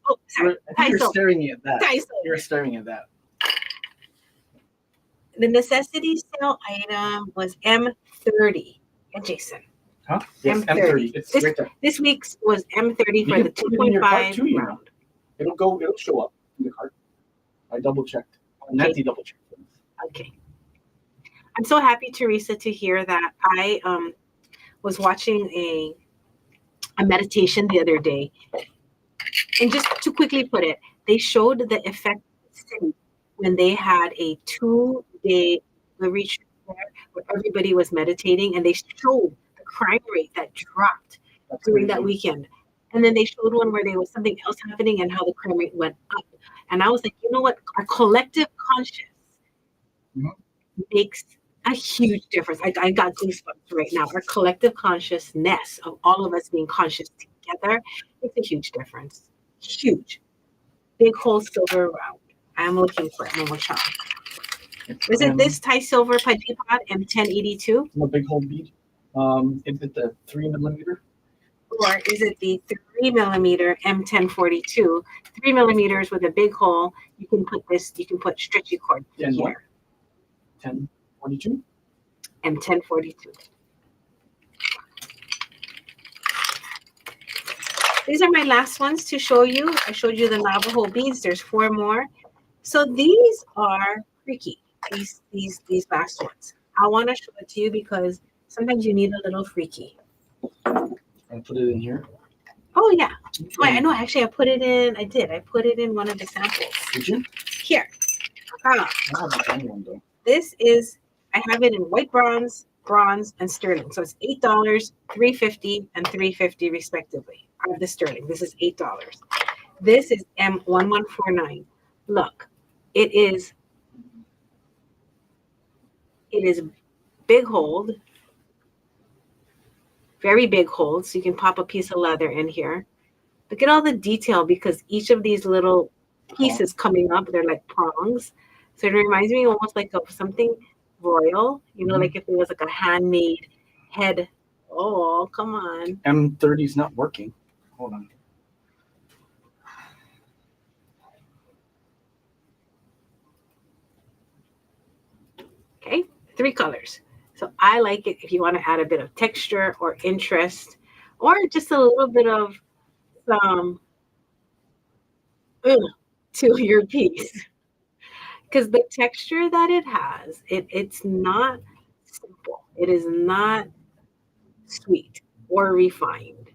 Oh, sorry. I think Thai you're silver. staring at that. Thai silver. You're staring at that. The necessity sale item was M30. And Jason. Huh? Yes, M30. M30. It's This- right there. This week's was M30 for You the can put it in your cart 2.5 too, you know. round. It'll show up in the cart. I double checked. Nancy double checked. Okay. I'm so happy, Teresa, to hear that. I was watching a meditation the other day. And just to quickly put it, they showed the effect of the city when they had a 2-day retreat there where everybody was meditating, and they showed the crime rate that dropped That's during that crazy. weekend. And then they showed one where there was something else happening and how the crime rate went up. And I was like, you know what? Our collective conscious Mhm. makes a huge difference. I got goosebumps right now. Our collective consciousness of all of us being conscious together makes a huge difference. Huge. Big whole silver round. I'm looking for it. Momo Chan. Is it this Thai silver pudgy pot M1082? A big hole bead. Is it the 3mm? Or is it the 3mm M1042? 3mm with a big hole. You can put this, you can put stretchy cord in 10 what? here. 1042? M1042. These are my last ones to show you. I showed you the Navajo beads. There's 4 more. So these are freaky. These last ones. I want to show it to you because sometimes you need a little freaky. And put it in here. Oh yeah. Wait, I know. Actually, I put it in. I did. I put it in one of the samples. Did you? Here. I have the tiny one though. This is. I have it in white bronze, and sterling. So it's $8, $3.50, and $3.50 respectively. Of the sterling. This is $8. This is M1149. Look, it is big hold, very big hold. So you can pop a piece of leather in here. Look at all the detail because each of these little pieces coming up, they're like prongs. So it reminds me almost like of something royal, you know, like if it was like a handmade head. Oh, come on. M30 is not working. Hold on. Okay, 3 colors. So I like it if you want to add a bit of texture or interest or just a little bit of some to your piece. Because the texture that it has, it's not simple. It is not sweet or refined.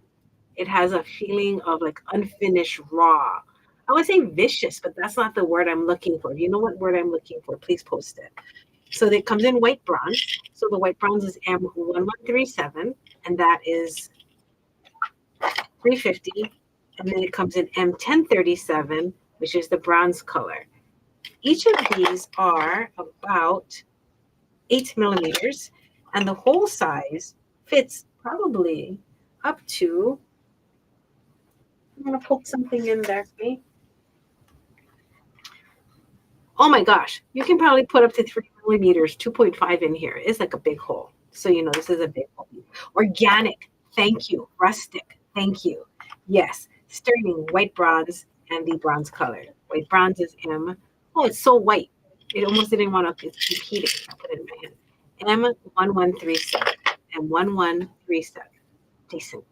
It has a feeling of like unfinished raw. I would say vicious, but that's not the word I'm looking for. If you know what word I'm looking for, please post it. So it comes in white bronze. So the white bronze is M1137, and that is 350. And then it comes in M1037, which is the bronze color. Each of these are about 8 millimeters, and the whole size fits probably up to. I'm gonna poke something in there for me. Oh my gosh, you can probably put up to 3 millimeters, 2.5 in here. It's like a big hole. So, you know, this is a big hole. Organic, thank you. Rustic, thank you. Yes, sterling, white bronze, and the bronze color. White bronze is M. Oh, it's so white. It almost didn't want to compete it. I put it in my hand. M1137. M1137. Decent.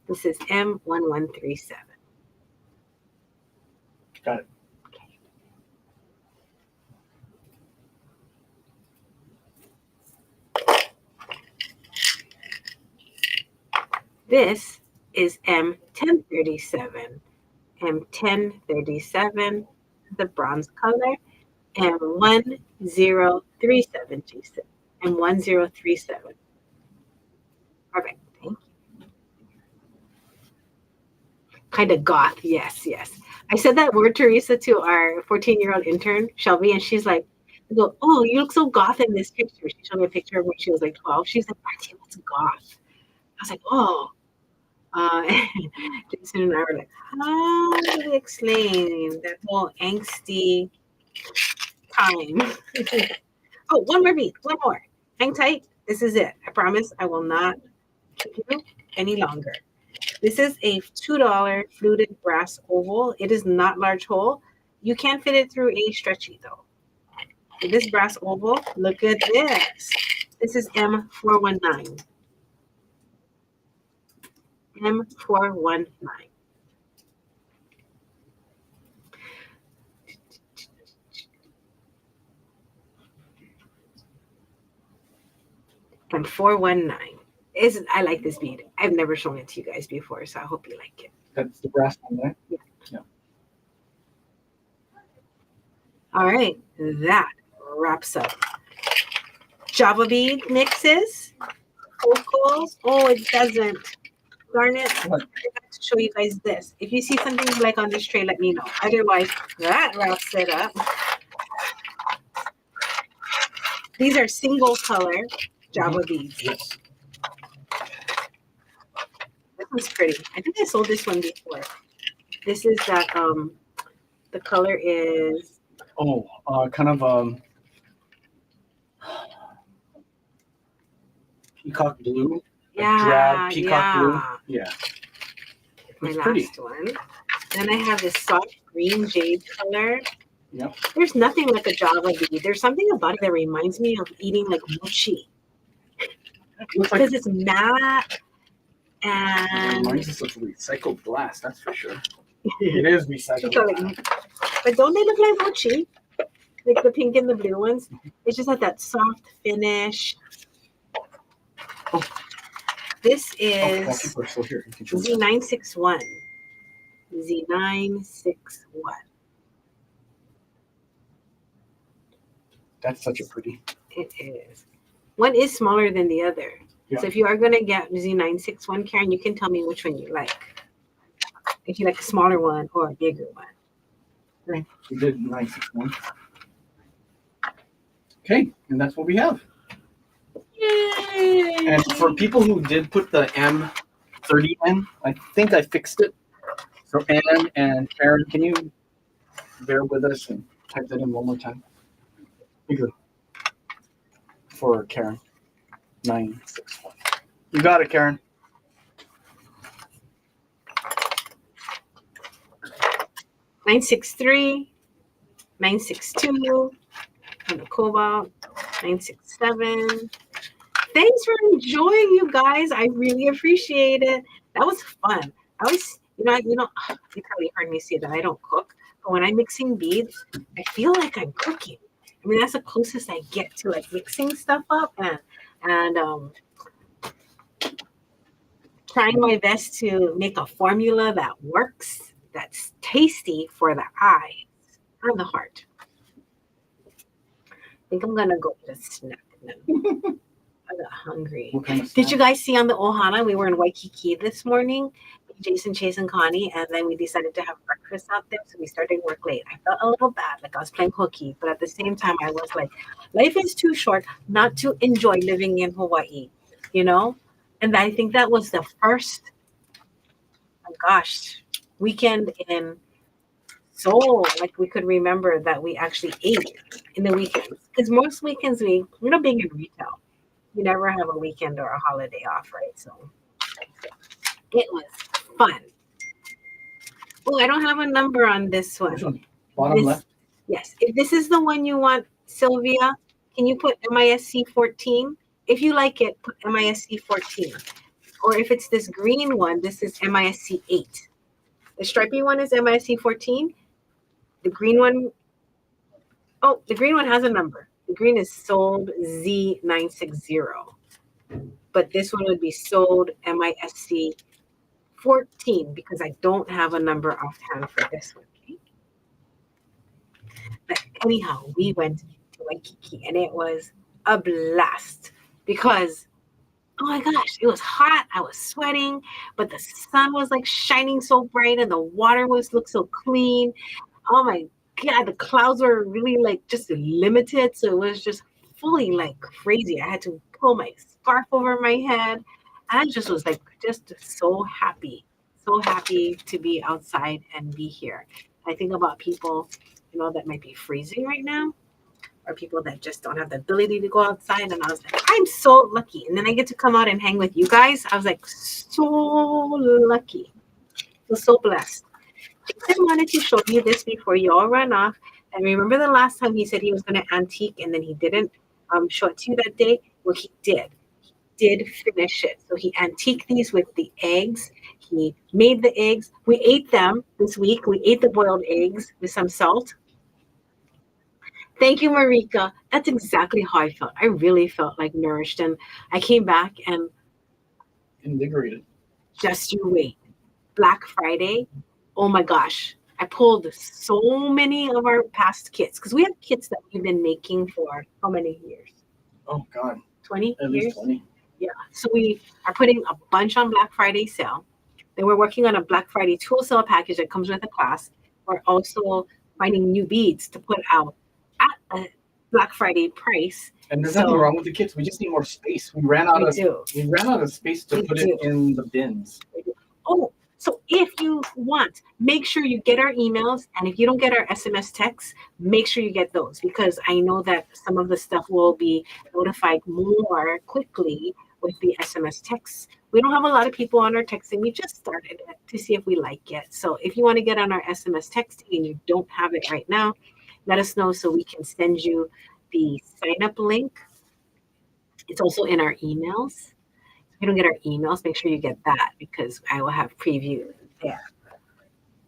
This is M1137. Got it. This is M1037. M1037, the bronze color, M1037, Jason. M1037. Perfect. Thank you. Kind of goth. Yes, yes. I said that word, Teresa, to our 14-year-old intern, Shelby, and she's like, I go, oh, you look so goth in this picture. She showed me a picture of when she was like 12. She's like, Auntie, what's goth? I was like, oh. Jason and I were like, how do we explain that whole angsty time? Oh, one more beat, one more. Hang tight. This is it. I promise I will not keep you any longer. This is a $2 fluted brass oval. It is not large hole. You can fit it through a stretchy though. This brass oval, look at this. This is M419. M419. M419. I like this bead. I've never shown it to you guys before, so I hope you like it. That's the brass one, right? Yeah. Yeah. All right, that wraps up Java bead mixes. Focals. Oh, it doesn't. Darn it. I forgot to show you guys this. If you see something you like on this tray, let me know. Otherwise, that wraps it up. These are single color Java beads. Yes. This one's pretty. I think I sold this one before. This is that the color is kind of peacock blue. yeah, Drab peacock blue. yeah. Yeah. My It's last pretty. one. Then I have this soft green jade color. Yep. There's nothing like a Java bead. There's something about it that reminds me of eating like mochi Looks like because it's matte it and reminds us of recycled glass, that's for sure. It is recycled glass. but don't they look like mochi? Like the pink and the blue ones. It's just like that soft finish. Oh. This Oh, is people are still here. You can show me. Z961. Z961. That's such a pretty. It is. One is smaller than the other. Yeah. So if you are going to get Z961, Karen, you can tell me which one you like. If you like a smaller one or a bigger one. Okay. We did 961. Okay, and that's what we have. Yay! And for people who did put the M30N, I think I fixed it. So Anne and Karen, can you bear with us and type that in one more time? Good. For Karen. 961. You got it, Karen. $963, $962, and the cobalt, $967. Thanks for enjoying, you guys. I really appreciate it. That was fun. I was, you probably heard me say that I don't cook, but when I'm mixing beads, I feel like I'm cooking. I mean, that's the closest I get to like mixing stuff up, and and trying my best to make a formula that works, that's tasty for the eyes and the heart. I think I'm gonna go get a snack now. I got hungry. What kind of Did you snack? guys see on the Ohana? We were in Waikiki this morning, Jason, Chase, and Connie, and then we decided to have breakfast out there. So we started work late. I felt a little bad, like I was playing hooky, but at the same time, I was like, life is too short not to enjoy living in Hawaii, you know? And I think that was the first, oh gosh, weekend in Seoul, like we could remember that we actually ate in the weekends. Because most weekends being in retail, you never have a weekend or a holiday off, right? So it was fun. Oh, I don't have a number on this Which one. one? Bottom This, left. yes. If this is the one you want, Sylvia, can you put MISC 14? If you like it, put MISC 14. Or if it's this green one, this is MISC 8. The stripy one is MISC 14. The green one, oh, the green one has a number. The green is sold Z960. But this one would be sold MISC 14 because I don't have a number offhand for this one. Okay? But anyhow, we went to Waikiki and it was a blast because oh my gosh, it was hot. I was sweating, but the sun was like shining so bright and the water was looked so clean. Oh my god, the clouds were really like just limited, so it was just fully like crazy. I had to pull my scarf over my head. I just was like just so happy to be outside and be here. I think about people, that might be freezing right now, or people that just don't have the ability to go outside. And I was like, I'm so lucky. And then I get to come out and hang with you guys. I was like, so lucky. So blessed. Jason wanted to show you this before you all run off. And remember the last time he said he was going to antique and then he didn't show it to you that day? Well, he did. He did finish it. So he antiqued these with the eggs. He made the eggs. We ate them this week. We ate the boiled eggs with some salt. Thank you, Marika. That's exactly how I felt. I really felt like nourished. And I came back and Invigorated. just you wait. Black Friday, oh my gosh. I pulled so many of our past kits because we have kits that we've been making for how many years? Oh God. 20 At years? least 20. Yeah. So we are putting a bunch on Black Friday sale. Then we're working on a Black Friday tool sale package that comes with a class. We're also finding new beads to put out at a Black Friday price. And there's nothing wrong with the kits. We just need more space. We ran out of space to put it in the bins. Oh, so if you want, make sure you get our emails. And if you don't get our SMS texts, make sure you get those because I know that some of the stuff will be notified more quickly with the SMS texts. We don't have a lot of people on our texting. We just started it to see if we like it. So if you want to get on our SMS texting and you don't have it right now, let us know so we can send you the sign up link. It's also in our emails. If you don't get our emails, make sure you get that because I will have preview there.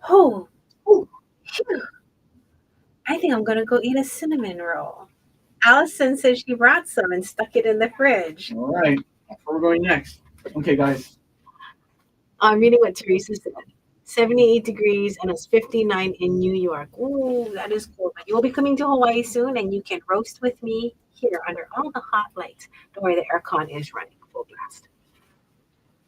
Oh, phew. I think I'm gonna go eat a cinnamon roll. Allison says she brought some and stuck it in the fridge. All right. That's where we're going next. Okay, guys. I'm reading what Teresa said. 78 degrees and it's 59 in New York. Ooh, that is cool. But you will be coming to Hawaii soon and you can roast with me here under all the hot lights. Don't worry, the aircon is running full blast.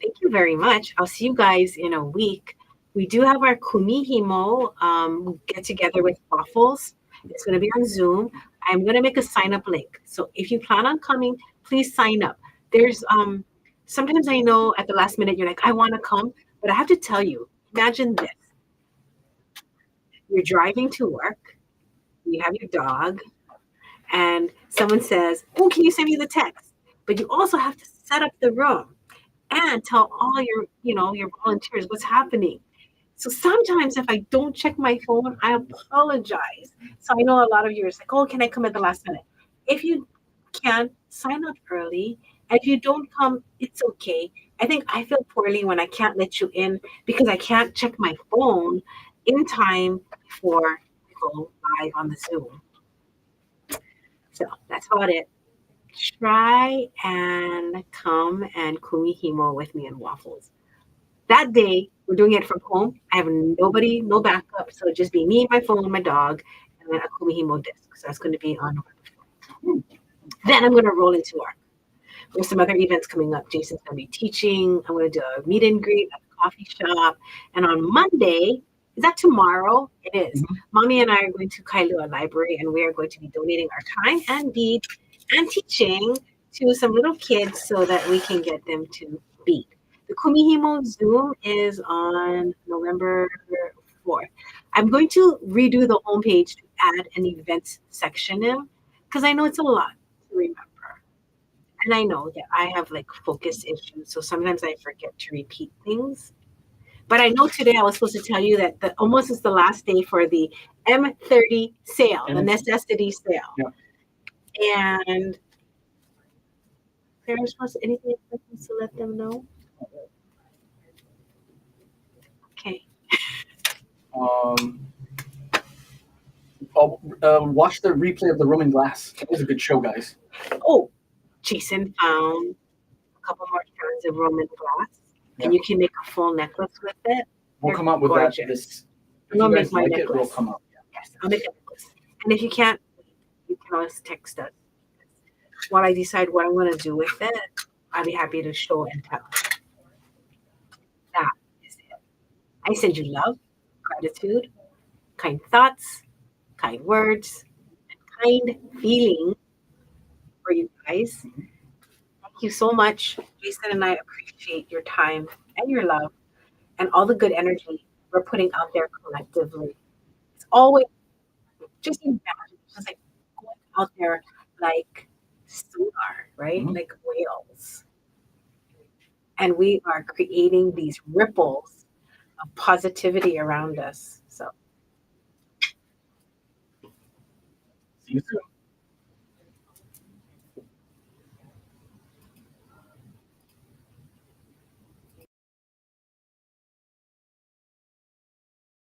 Thank you very much. I'll see you guys in a week. We do have our kumihimo get together with waffles. It's going to be on Zoom. I'm going to make a sign up link. So if you plan on coming, please sign up. There's sometimes I know at the last minute you're like, I want to come, but I have to tell you, imagine this. You're driving to work, you have your dog, and someone says, oh, can you send me the text? But you also have to set up the room and tell all your volunteers what's happening. So sometimes if I don't check my phone, I apologize. So I know a lot of you are like, oh, can I come at the last minute? If you can, sign up early. And if you don't come, it's okay. I think I feel poorly when I can't let you in because I can't check my phone in time before we go live on the Zoom. So that's about it. try and come and kumihimo with me and waffles. That day, we're doing it from home. I have nobody, no backup. So just be me, my phone, my dog, and then a kumihimo disc. So that's going to be on November 4th. Then I'm going to roll into work. There's some other events coming up. Jason's going to be teaching. I'm going to do a meet and greet at the coffee shop. And on Monday, is that tomorrow? It is. Mhm. Mommy and I are going to Kailua Library, and we are going to be donating our time and bead and teaching to some little kids so that we can get them to bead. The Kumihimo Zoom is on November 4th. I'm going to redo the homepage to add an events section in because I know it's a lot to remember. And I know that I have like focus issues, so sometimes I forget to repeat things. But I know today I was supposed to tell you that the almost is the last day for the M30 sale, the And necessity sale. yeah. And Sarah's supposed to anything else to let them know? Okay. Um, watch the replay of the Roman Glass. It was a good show, guys. Oh, Jason found a couple more strands of Roman glass, and Yeah. you can make a full necklace with it. We'll They're come out with gorgeous. that. This, I'm if gonna you make guys my like it, we'll necklace. come out. Yes, I'll make a necklace. And if you can't, you can always text us. While I decide what I'm going to do with it, I'll be happy to show and tell. That is it. I send you love, gratitude, kind thoughts, kind words, kind feeling for you guys. Thank you so much. Jason and I appreciate your time and your love and all the good energy we're putting out there collectively. It's always just imagine, just like going out there like sonar, right? Mhm. Like whales. And we are creating these ripples of positivity around us. So See you soon.